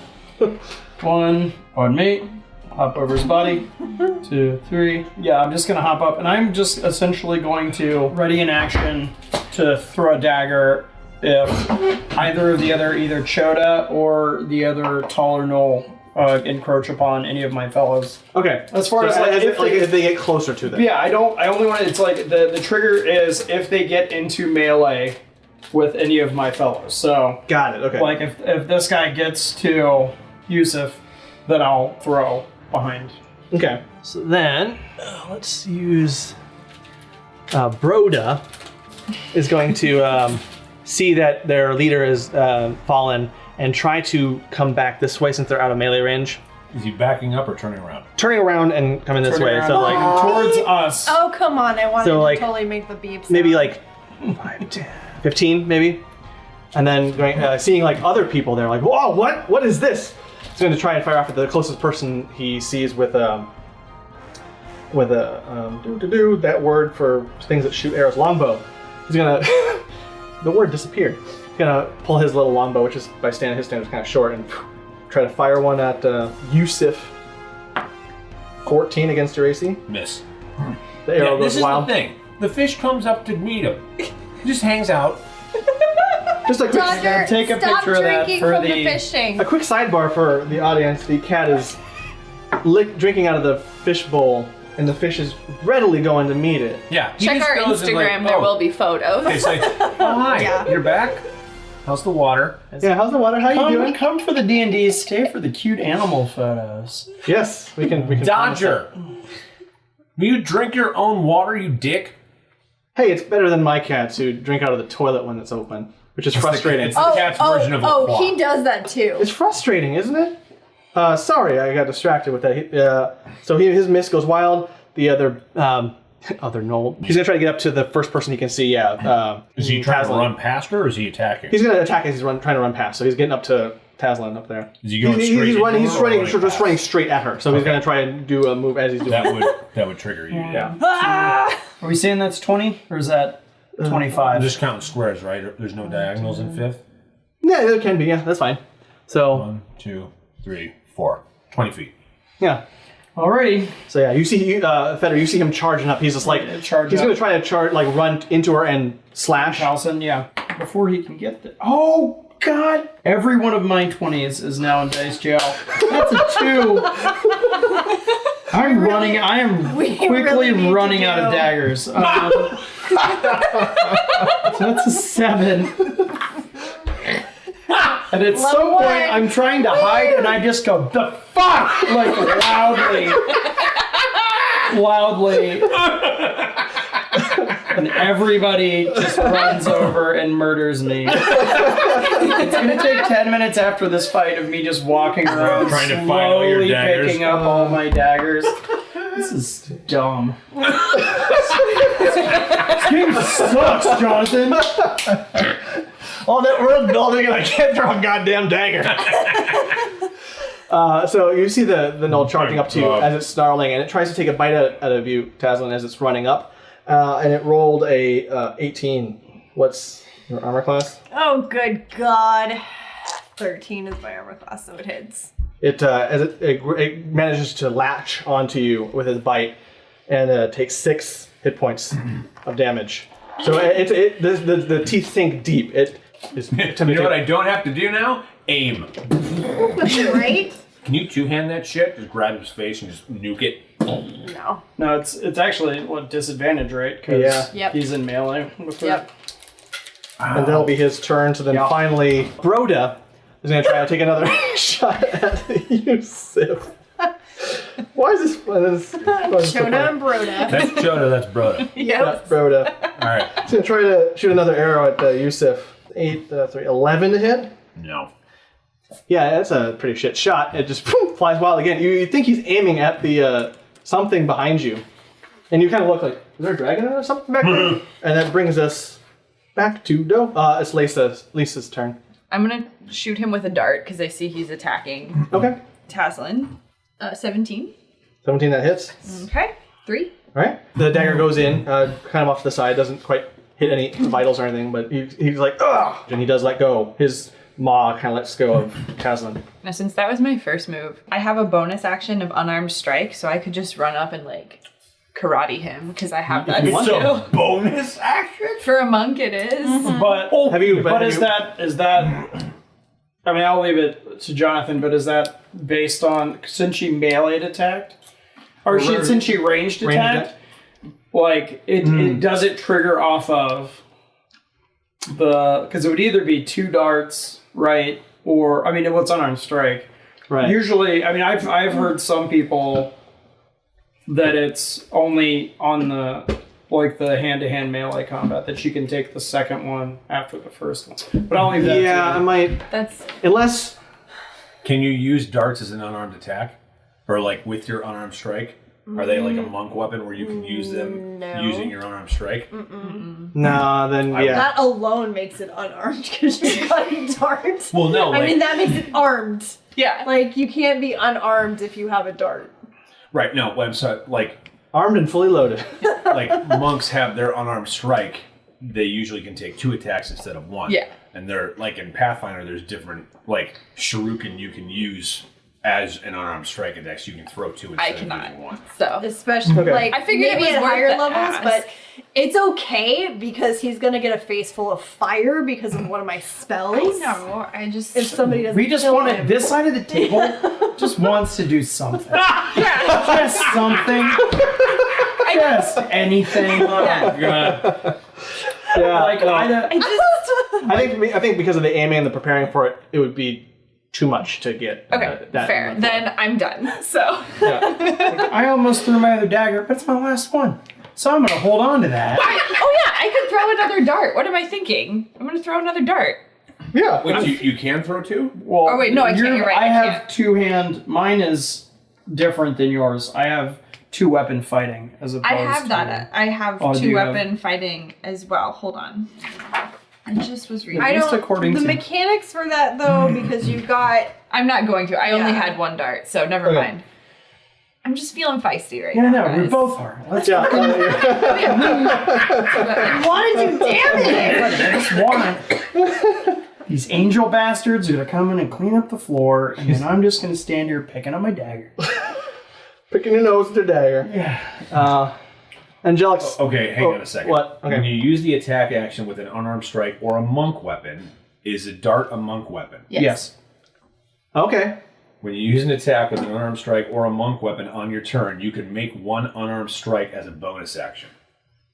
1, pardon me, hop over his body. 2, 3. Yeah, I'm just gonna hop up, and I'm just essentially going to ready in action to throw a dagger if either of the other, either Choda or the other taller Gnoll, encroach upon any of my fellows. Okay. As far as if they get closer to them. Yeah, I only want it's like the trigger is if they get into melee with any of my fellows. So got it. Okay. Like if this guy gets to Yusuf, then I'll throw behind. Okay. So then let's use Broda is going to see that their leader is fallen and try to come back this way since they're out of melee range. Is he backing up or turning around? Turning around and coming this way. So like towards us. Oh, come on. I wanted So, to like, totally make the beeps. maybe like 5, 10, 15 maybe. And then going, seeing like other people there, like, whoa, what is this? He's going to try and fire off at the closest person he sees with that word for things that shoot arrows, longbow. He's gonna the word disappeared. He's gonna pull his little longbow, which is by his standards kind of short, and try to fire one at Yusuf. 14 against your AC. Miss. The arrow goes wild. This is the thing. The fish comes up to meet him. He just hangs out. Just a quick, Dodger, take a stop picture of that drinking for from the- the fishing. a quick sidebar for the audience. The cat is drinking out of the fish bowl, and the fish is readily going to meet it. Yeah. he Check just our goes and Instagram. like, There oh. will be photos. It's like, oh hi, Yeah. you're back. How's the water? Yeah, how's the water? How you doing? Come for the D&D, stay for the cute animal photos. Yes, we can. Dodger. Will you drink your own water, you dick? Hey, it's better than my cats who drink out of the toilet when it's open, which is frustrating. It's the cat's version of a Oh, quack. he does that too. It's frustrating, isn't it? Sorry, I got distracted with that. So his miss goes wild. The other Gnoll. He's gonna try to get up to the first person he can see. Yeah. Is he trying to Taslan. run past her, or is he attacking? He's gonna attack as he's trying to run past. So he's getting up to Taslan up there. Is he going straight? He's into running. her He's or running. past? Just running straight at her. So he's gonna try and do a move as he's doing. That would trigger you. Yeah. Are we saying that's 20 or is that 25? I'm just counting squares, right? There's no diagonals in fifth. Yeah, it can be. Yeah, that's fine. So 1, 2, 3, 4. 20 feet. yeah. Alrighty. So yeah, you see Feder. You see him charging up. He's just like Charge he's up. gonna try to run into her and slash. Allison, yeah. Before he can get there. Oh, God. Every one of my 20s is now in Dayz jail. That's a 2. I am quickly really need to running out of do- daggers. So that's a 7. And at some one. point, I'm trying to hide, and I just go, the fuck! Like, loudly. And everybody just runs over and murders me. It's gonna take 10 minutes after this fight of me just walking around, Trying to find all your slowly daggers. picking up all my daggers. This is dumb. This game sucks, Jonathan. All that world building and I can't throw a goddamn dagger. So you see the Gnoll charging up to you as it's snarling, and it tries to take a bite out of you, Taslan, as it's running up. And it rolled a 18. What's your armor class? Oh, good God. 13 is my armor class, so it hits. It it manages to latch onto you with its bite, and takes 6 hit points of damage. So the teeth sink deep. It is You know what I don't have to do now? Aim. Right? Can you two-hand that shit? Just grab his face and just nuke it. No. No, it's actually disadvantage, right? Because Yeah. Yep. he's in melee with her. Yep. And that'll be his turn. So then finally, Broda is going to try to take another shot at Yusuf. Why is this? Shona and Broda. That's Choda, that's Broda. Yep. Broda. All right. He's going to try to shoot another arrow at Yusuf. 11 to hit. No. Yeah, that's a pretty shit shot. It just flies wild again. You think he's aiming at the something behind you, and you kind of look like, is there a dragon or something back there? And that brings us back to Do. It's Lisa's turn. I'm gonna shoot him with a dart because I see he's attacking Okay. Taslan. 17. 17 that hits. Okay. 3. All right. The dagger goes in, kind of off to the side, doesn't quite hit any vitals or anything, but he's like, ugh! And he does let go. His maw kind of lets go of Taslan. Now, since that was my first move, I have a bonus action of unarmed strike, so I could just run up and karate him because I have that It's too. a bonus action. For a monk, it is. But Have you? but is that I mean, I'll leave it to Jonathan. But is that based on since she melee'd attacked, or since she ranged attacked? Like it does it trigger off of because it would either be 2 darts, right? Or I mean, what's unarmed strike? Right. Usually, I mean, I've heard some people that it's only on the hand-to-hand melee combat that she can take the second one after the first one. But I'll leave that. Yeah, I might. That's Unless. Can you use darts as an unarmed attack, or like with your unarmed strike? Are they like a monk weapon where you can use them using your unarmed strike? Nah, then yeah. That alone makes it unarmed because you're cutting darts. Well, no. I mean, that makes it armed. yeah. Like, you can't be unarmed if you have a dart. Right. No. I'm sorry. Like Armed and fully loaded. monks have their unarmed strike. They usually can take 2 attacks instead of 1. Yeah. And they're like in Pathfinder. There's different like shuriken you can use as an unarmed strike attack. So you can throw 2 instead I of cannot. using 1. So Especially, like, I figured it maybe was at worth higher the levels, ask. but it's okay because he's going to get a face full of fire because of one of my spells. no, I just If somebody doesn't We just kill want him. this side of the table just wants to do something. Just something. Just anything. Oh, God. Yeah. Like, I think because of the aiming and the preparing for it, it would be too much to get. okay. That Fair. Then I'm done. So I almost threw my other dagger, but it's my last one. So I'm going to hold on to that. I could throw another dart. What am I thinking? I'm gonna throw another dart. Yeah. Wait, you can throw 2? Well, Oh, wait, no, I can't. You're right, I I have can't. 2-hand. Mine is different than yours. I have 2-weapon fighting as opposed I have to... that. I have Oh, do 2 you have- weapon fighting as well. Hold on. I just was reading. I least don't. according The to- mechanics for that, though, because you got. I'm not going to. I only Yeah. had 1 dart, so never Okay. mind. I'm just feeling feisty right Yeah, now. no, we guys. both are. Let's Yeah. Why did you damn it? I just want these angel bastards are gonna come in and clean up the floor, and then I'm just gonna stand here picking up my dagger. Picking your nose with your dagger. Yeah. Angelic's. Okay, hang on a second. What? Okay. When you use the attack action with an unarmed strike or a monk weapon, is a dart a monk weapon? Yes. Okay. When you use an attack with an unarmed strike or a monk weapon on your turn, you can make 1 unarmed strike as a bonus action.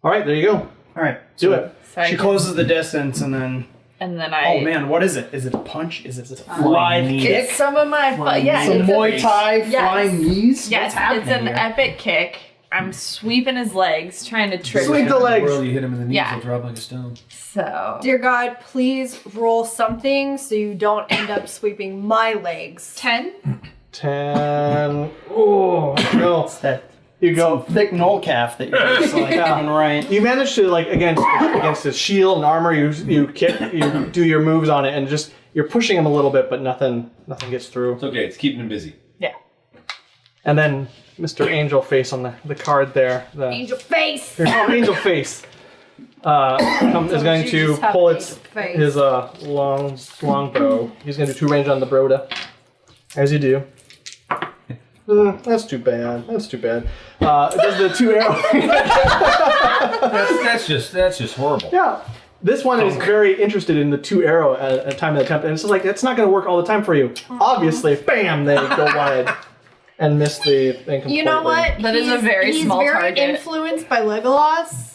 All right. There you go. All right, Do it. So I She can- closes the distance, and then And then I. oh man, what is it? Is it a punch? Is it a live knee. kick? It's some of my. Yeah. Some it's Muay Thai Yes. flying knees? Yes, What's happening it's an here? epic kick. I'm sweeping his legs, trying to trigger Sweep him. the legs. You hit him in the knees, Yeah. he'll drop like a stone. So Dear God, please roll something so you don't end up sweeping my legs. 10. 10. Oh no. It's that You go. thick Gnoll calf that you're just like doing right. You manage to like against his shield and armor. You kick. You do your moves on it, and just you're pushing him a little bit, but nothing gets through. It's okay, it's keeping him busy. Yeah. And then Mr. Angel Face on the card there. The, Angel face! Angel Face is going you to just have pull Angel Face. his long bow. He's going to do 2 range on the Broda, as you do. That's too bad. Does the 2 arrow? That's just horrible. Yeah. This one is very interested in the 2 arrow at a time of attempt, and it's just like that's not going to work all the time for you. Obviously, bam, they go wide and miss the thing completely. You know what? That is a very small He's very target. influenced by Legolas.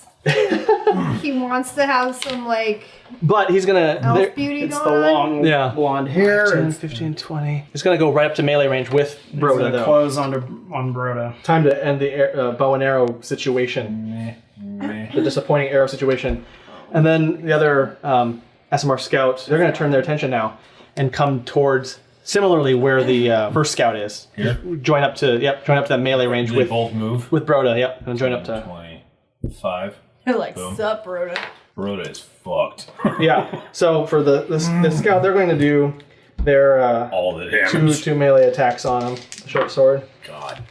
He wants to have some, like, But he's gonna. elf beauty It's the going on. long Yeah. blonde hair. 10, It's 15, 20. He's gonna go right up to melee range with Broda gonna though. close on Broda. Time to end the bow and arrow situation. The disappointing arrow situation. And then the other Aasimar scouts, they're going to turn their attention now and come towards similarly where the first scout is. Here? Join up to that melee range They with both move. Broda. Yep, and join up to 25. You're like, Boom. sup, Rhoda? Rhoda is fucked. yeah. So for the scout, they're going to do their All the damage. two melee attacks on him. Short sword. God.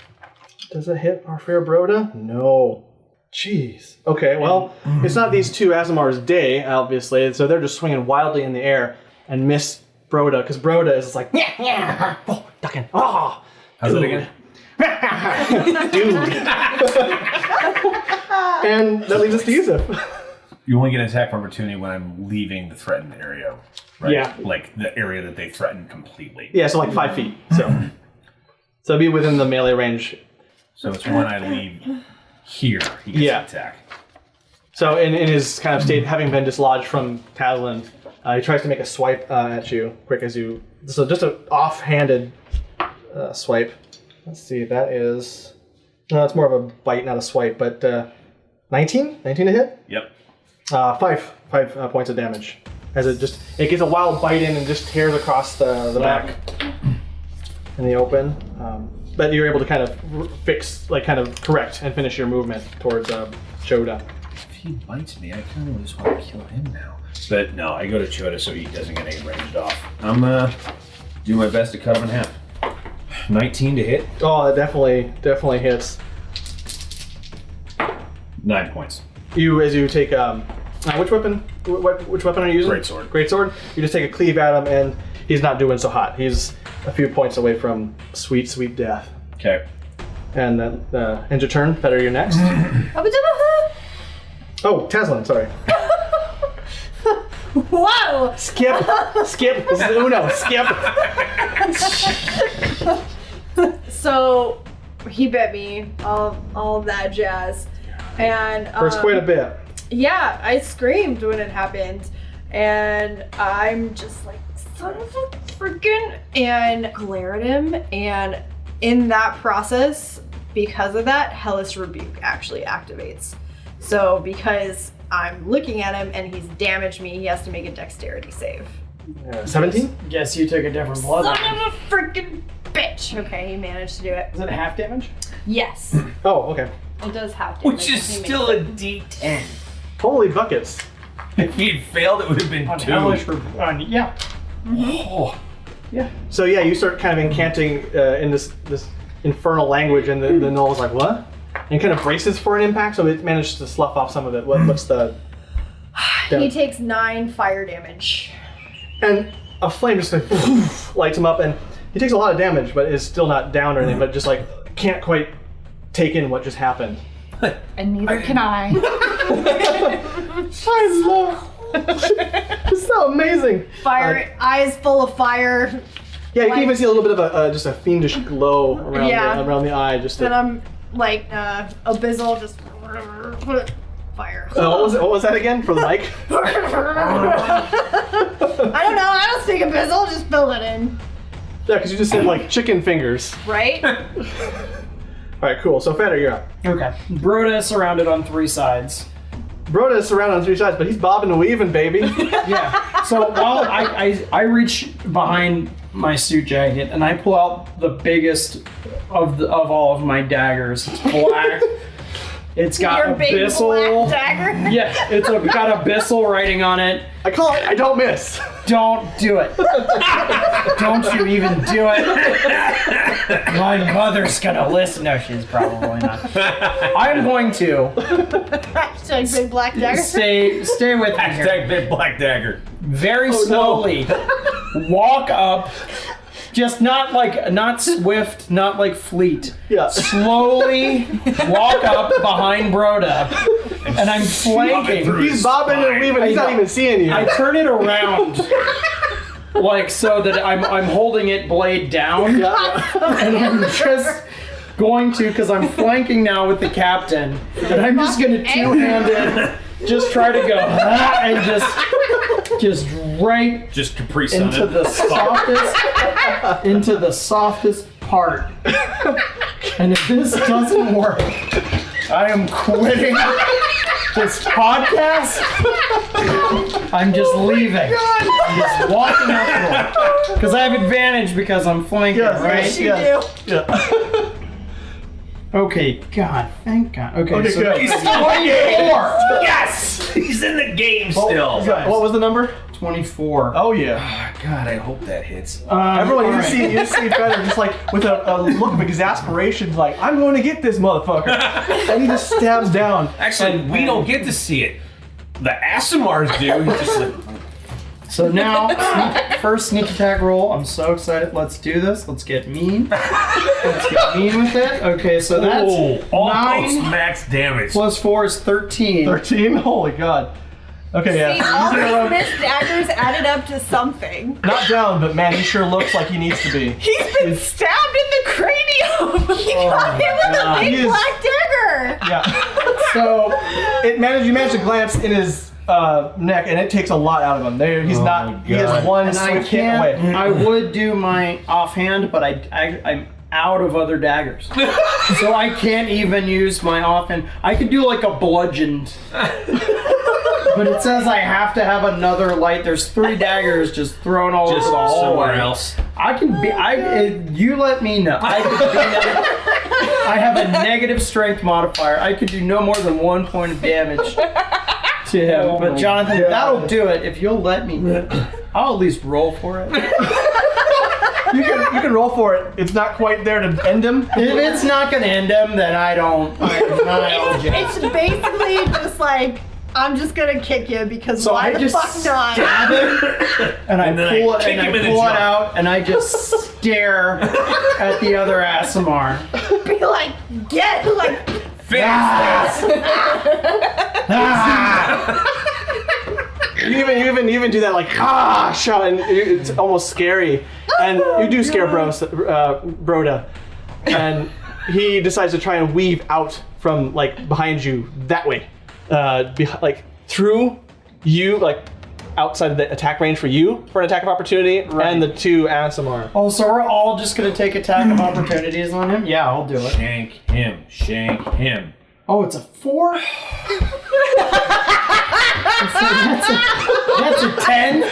Does it hit our fair Broda? No. Jeez. Okay, well, it's not these 2 Aasimar's day, obviously, so they're just swinging wildly in the air and miss Broda, because Broda is like, yeah, oh, ducking, oh. How's it again? Dude. And that leaves us to Yusuf. You only get an attack of opportunity when I'm leaving the threatened area, right? Yeah. Like the area that they threatened completely. Yeah, so like 5 feet. So it'd be within the melee range. So it's when I leave here, he gets an attack. So in his kind of state, having been dislodged from Tasland, he tries to make a swipe at you, quick as you... So just an offhanded swipe. Let's see, that is... No, it's more of a bite, not a swipe, but 19? 19 to hit? Yep. 5 points of damage. As it gets a wild bite in and just tears across the back in the open. But you're able to kind of fix, like kind of correct and finish your movement towards Choda. If he bites me, I kind of just want to kill him now. But no, I go to Choda so he doesn't get any ranged off. I'm do my best to cut him in half. 19 to hit. Oh, that definitely hits. 9 points. As you take which weapon? Which weapon are you using? Greatsword. Greatsword. You just take a cleave at him, and he's not doing so hot. He's a few points away from sweet death. Okay. And then end your turn. Fetter, you're next. Oh, Taslan, sorry. Whoa! Skip. This is Uno. Skip. So he bit me, all of that jazz, and Hurts quite a bit. Yeah, I screamed when it happened, and I'm just like, son of a freaking, and glare at him, and in that process, because of that, Hellish Rebuke actually activates. So because I'm looking at him and he's damaged me, he has to make a dexterity save. 17? Guess you took a different blood. Son of a freaking bitch! Okay, he managed to do it. Is it half damage? Yes, Oh, okay. it does have to. Which is still a D10. Holy buckets. If he'd failed, it would have been On 2. hellish yeah. Oh. Yeah. So yeah, you start kind of incanting in this infernal language, and the gnolls like, what? And kind of braces for an impact, so it managed to slough off some of it. What's the... He takes 9 fire damage. And a flame just like lights him up, and he takes a lot of damage, but is still not down or anything, but just like can't quite take in what just happened. And neither can I. It's so amazing. Fire, eyes full of fire. Yeah, you can even see a little bit of just a fiendish glow around, Yeah. around the eye. Just And to, I'm like, abyssal, just fire. what was that again for the mic? I don't know, I don't speak abyssal, just fill it in. Yeah, because you just said like chicken fingers. Right? All right, cool. So Fetter, you're up. Okay. Broda is surrounded on 3 sides. Broda is surrounded on 3 sides, but he's bobbing and weaving, baby. Yeah. So while I reach behind my suit jacket and I pull out the biggest of all of my daggers. It's black. It's got Your big abyssal. black dagger. Yeah, got abyssal writing on it. I call it. I don't miss. Don't do it. Don't you even do it. My mother's gonna listen. No, she's probably not. I'm going to Hashtag big black dagger. stay with me here. Hashtag big black dagger. Very slowly walk up. Just not swift, not like fleet. Yeah. Slowly walk up behind Broda, and I'm flanking. He's bobbing and weaving. He's not even seeing you. I turn it around, like so that I'm holding it blade down, and I'm just going to, because I'm flanking now with the captain, and I'm just gonna two-handed, just try to go and just right Just Capri Sun into it. the softest part. And if this doesn't work, I am quitting this podcast. I'm just leaving. I'm just walking out the door. Because I have advantage because I'm flanking, right? Yes, you do. Yeah. Okay, God, thank God. Okay, so good. He's still in the game. Yes! He's in the game still. What was the number? 24. Oh yeah. God, I hope that hits. Everyone, all you right. see Fetter just like with a look of exasperation, like I'm going to get this motherfucker, and he just stabs down. Actually, we don't get to see it. The Aasimars do. He's just like, So now, first sneak attack roll. I'm so excited. Let's do this. Let's get mean. Let's get mean with it. Okay, so that's almost 9 max damage. plus 4 is 13. 13? Holy god. Okay, See, yeah. all these missed daggers added up to something. Not down, but man, he sure looks like he needs to be. He's been stabbed in the cranium. He got him with a big He is- black dagger. Yeah. So, You manage to glance in his neck, and it takes a lot out of him. He's not. He has one and I swift hit can't. away. I would do my offhand, but I'm out of other daggers, so I can't even use my offhand. I could do like a bludgeoned, but it says I have to have another light. There's 3 daggers just thrown all over the hallway. somewhere else. I can be. You let me know. I could be. I have a negative strength modifier. I could do no more than 1 point of damage to him. But Jonathan, that'll do it if you'll let me. I'll at least roll for it. You can roll for it. It's not quite there to end him. If it's not gonna end him, then I don't. It's basically just like, I'm just gonna kick you because So why I the just fuck not? stab him, and I then pull I it, kick and him I in the pull it jaw. out, and I just stare at the other Aasimar. Be like, get like. You even do that like shot, and it's almost scary. And you do scare Broda, and he decides to try and weave out from like behind you that way, like through you, like outside of the attack range for you for an attack of opportunity, and the 2 Aasimar. Oh, so we're all just gonna take attack of opportunities on him? Yeah, I'll do it. Shank him. Shank him. Oh, it's a 4? That's a 10.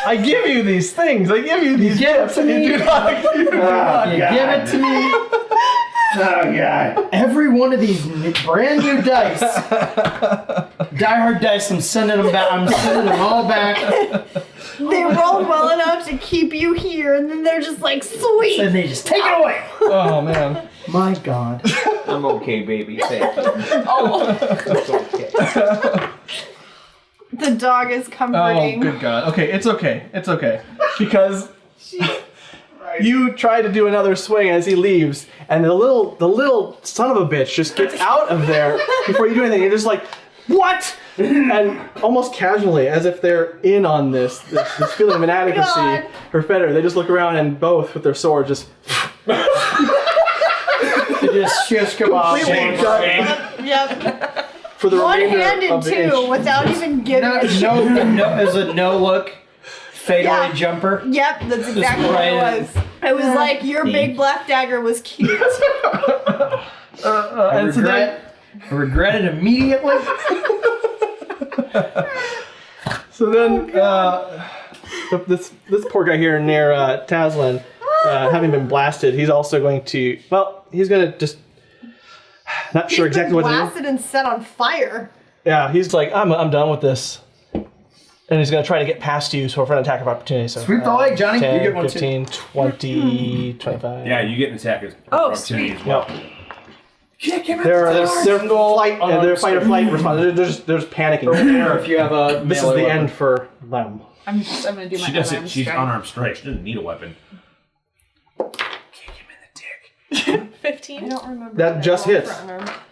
I give you these things. I give you these give it gifts, to and you me. do not. You give it to me. Oh god! Every one of these brand new dice, Die Hard dice. I'm sending them back. I'm sending them all back, They rolled well enough to keep you here, and then they're just like, sweet. and they just take it away. Oh man. My god! I'm okay, baby. Thank you. Oh, It's okay. The dog is Oh comforting. good god. Okay, it's okay. It's okay because you try to do another swing as he leaves, and the little son of a bitch just gets out of there before you do anything. You're just like, what? And almost casually, as if they're in on this feeling of inadequacy, God. or better, they just look around and both with their swords just They just shish kebab. completely gut Yep. for the remainder One-handed of the too, inch. without even giving a shit. No, is a no look fadeaway Yeah. jumper. Yep, that's exactly what right it was. It was like, your big black dagger was cute. And so then, I regret it immediately. this poor guy here near Taslan, having been blasted, he's also going to, he's going to just, not sure exactly what to do. Blasted and set on fire. Yeah, he's like, I'm done with this. And he's going to try to get past you for an attack of opportunity. So, Sweep the leg, Johnny. 10, You get one too. 15, 20, 25. Yeah, you get an attack as opportunity as well. They're fight or flight response. They're just panicking. Or if you have a This is melee the weapon. end for them. I'm gonna do my She doesn't. unarmed She's strike. unarmed strike. She doesn't need a weapon. Kick him in the dick. 15. I don't remember. That just hits.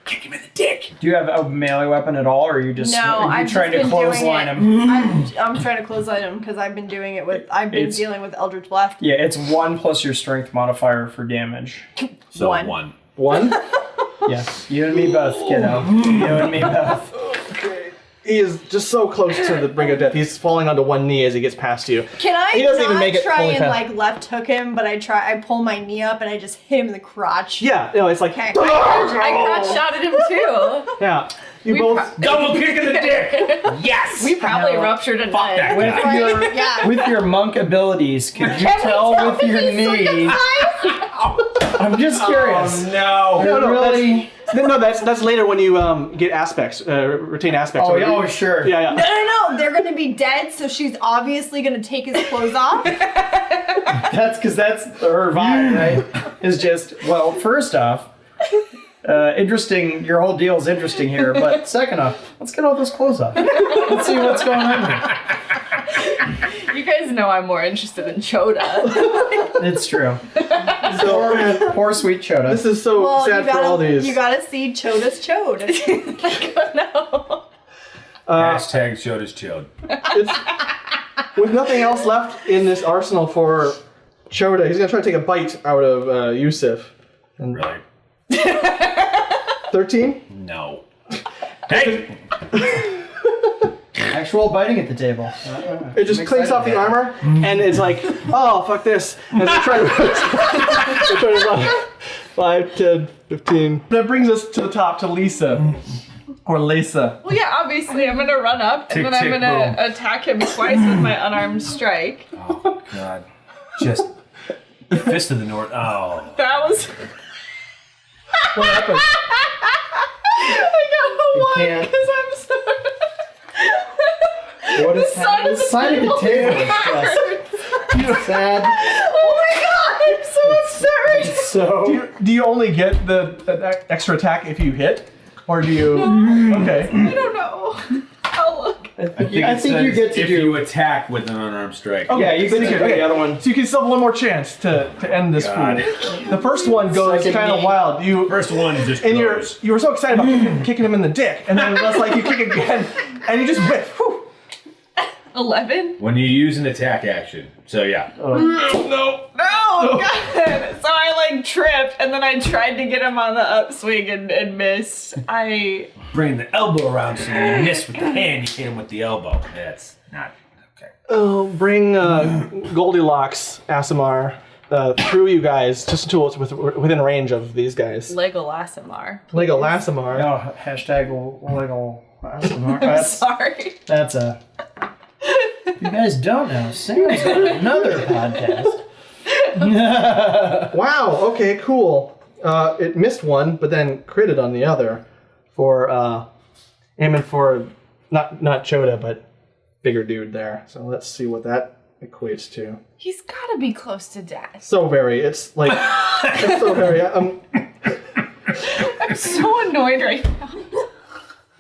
Kick him in the dick. Do you have a melee weapon at all, or are you just No, are you I've trying just to been doing clothesline it. him? I'm trying to clothesline him because I've been doing it with. I've been It's- dealing with Eldritch Blast. Yeah, it's 1 plus your strength modifier for damage. So One. one. One. Yes, you and me both, kiddo. You and me both. He is just so close to the brink of death. He's falling onto one knee as he gets past you. Can I He doesn't not even make it try fully and past- like left hook him, but I pull my knee up and I just hit him in the crotch. Yeah, no, it's like, Okay. I crotch shot at him too. yeah. You We both. Double kick in the dick. Yes. We probably No. ruptured a Fuck that nut. guy. Right? Your, Yeah. with your monk abilities, could you Can we tell tell with if your he's knee? circumcised? I'm just curious. No. No, really? that's later when you get aspects, retain aspects. Oh, yeah, oh, sure. Yeah, yeah. No, they're gonna be dead, so she's obviously gonna take his clothes off. That's because that's her vibe, right? Is just, well, first off, Interesting. Your whole deal is interesting here. But second off, let's get all those clothes off. Let's see what's going on here. You guys know I'm more interested in Choda. It's true. Poor sweet Choda. This is so sad for all these. You gotta see Choda's chode. No. Hashtag showed is chilled. With nothing else left in this arsenal for Choda, he's gonna try to take a bite out of Yusuf. And Really? 13? No. Hey! Actual biting at the table. It just clinks off the armor, and it's like, oh, fuck this. And they try to run 5, 10, 15. That brings us to the top to Lisa. Or Lisa. Well, yeah, obviously I'm gonna run up and Tick, then I'm tick, gonna boom. attack him twice with my unarmed strike. Oh, God. Just Fist of the North. Oh. That was. What happened? I got a 1 can't. because I'm so. What is Side of the the side of the table? Is just sad. Oh my god, I'm so upset right now. So Do you only get the extra attack if you hit? Or do you... Okay. I don't know. I'll look. I think you get to if do. you attack with an unarmed strike. Yeah, you get to do the other one. So you can still have one more chance to end this God. fool. The first one goes Second kind of game. wild. First one just And goes. you were so excited about kicking him in the dick, and then it's like you kick again, and you just whiff. Whew. 11? When you use an attack action. So yeah. No. No, God. So I like tripped and then I tried to get him on the upswing and missed. I Bring the elbow around so when you miss with the hand, you hit him with the elbow. That's not okay. Oh, bring Goldilocks, Aasimar, through you guys, just until it's within range of these guys. Lego Aasimar. Lego Aasimar. Oh, hashtag Lego. Sorry. That's a. You guys don't know. Sam's on another podcast. Wow. Okay. Cool. It missed one, but then critted on the other, for aiming for not Choda, but bigger dude there. So let's see what that equates to. He's gotta be close to death. So very. It's like it's so very. I'm so annoyed right now.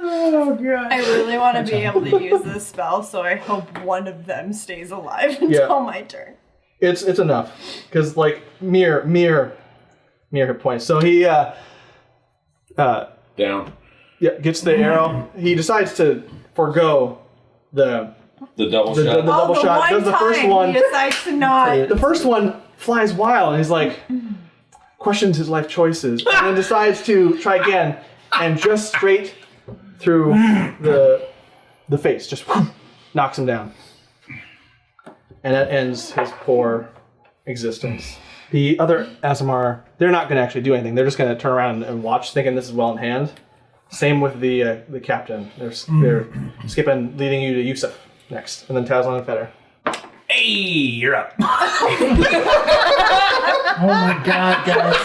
Oh god. I really want to be able to use this spell, so I hope one of them stays alive until my turn. It's enough, because like mere hit points. So he Down. gets the arrow. He decides to forego the double the double shot. Does the first one? He decides to not. The first one flies wild, and he's like questions his life choices, and then decides to try again, and just straight through the face, just knocks him down. And that ends his poor existence. The other Aasimar, they're not going to actually do anything. They're just going to turn around and watch, thinking this is well in hand. Same with the captain. They're skipping, leading you to Yusuf next, and then Tazlan and Feder. Hey, you're up. Oh my god, guys.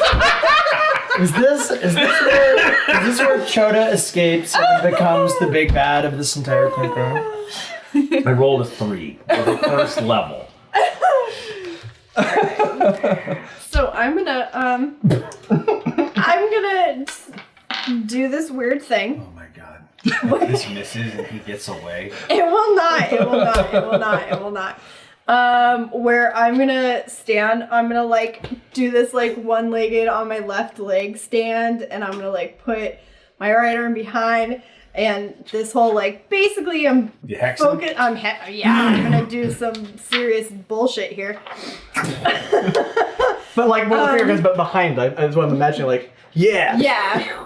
Is this where Choda escapes and becomes the big bad of this entire campaign? I rolled a 3 for the first level. So I'm gonna do this weird thing. Oh my god. This misses and he gets away. It will not. Where I'm gonna stand, I'm gonna like do this like one-legged on my left leg stand, and I'm gonna like put my right arm behind, and this whole like basically I'm You hex focused. I'm gonna do some serious bullshit here. But like one of the finger guns, but behind. That's what I'm imagining. Like, yeah. Yeah.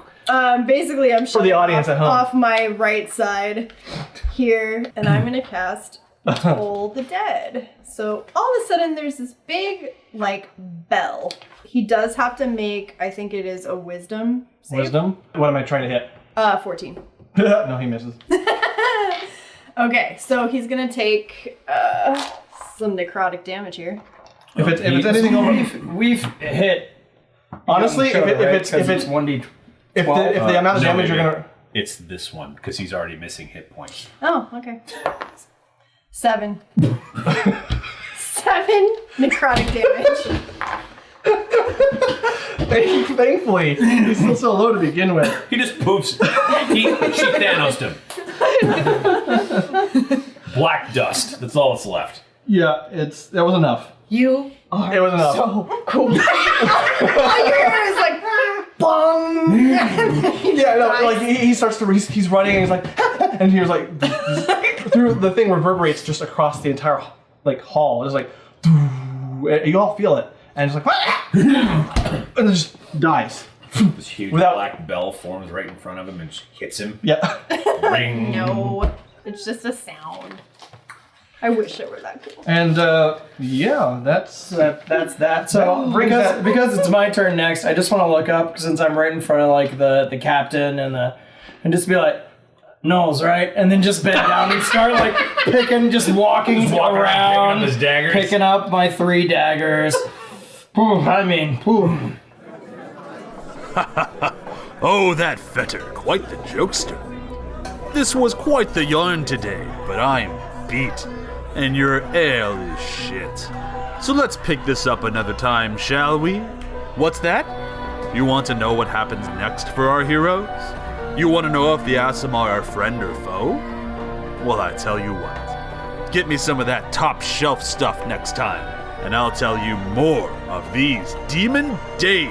Basically, I'm For the audience at home. off my right side here, and I'm gonna cast Toll the Dead. So all of a sudden, there's this big like bell. He does have to make, I think it is a Wisdom save. Wisdom. What am I trying to hit? 14. No, he misses. Okay, so he's gonna take some necrotic damage here. If it's anything over, We've hit. honestly, if it's 1d. if the amount of damage you're gonna. It's this one, because he's already missing hit points. Oh, okay. 7. 7 necrotic damage. Thankfully, he's still so low to begin with. He just poofs. She Thanos'd him. Black dust. That's all that's left. Yeah, that was enough. You are It was enough. so cool. All you hear is like, bong. Yeah, no, like he starts to he's running and he's like, and he's like, through the thing reverberates just across the entire like hall. It's like, you all feel it, and it's like, and it just dies. This huge Without- black bell forms right in front of him and just hits him. Yeah. Ring. No, it's just a sound. I wish it were that cool. And yeah, that's That's that. So because it's my turn next, I just want to look up since I'm right in front of like the captain and just be like, Gnolls, right? And then just bend down and start like walking around, picking up his daggers. picking up my 3 daggers. Oh, that fetter, quite the jokester. This was quite the yarn today, but I'm beat, and your ale is shit. So let's pick this up another time, shall we? What's that? You want to know what happens next for our heroes? You want to know if the Aasimar are friend or foe? Well, I tell you what. Get me some of that top shelf stuff next time, and I'll tell you more of these demon days.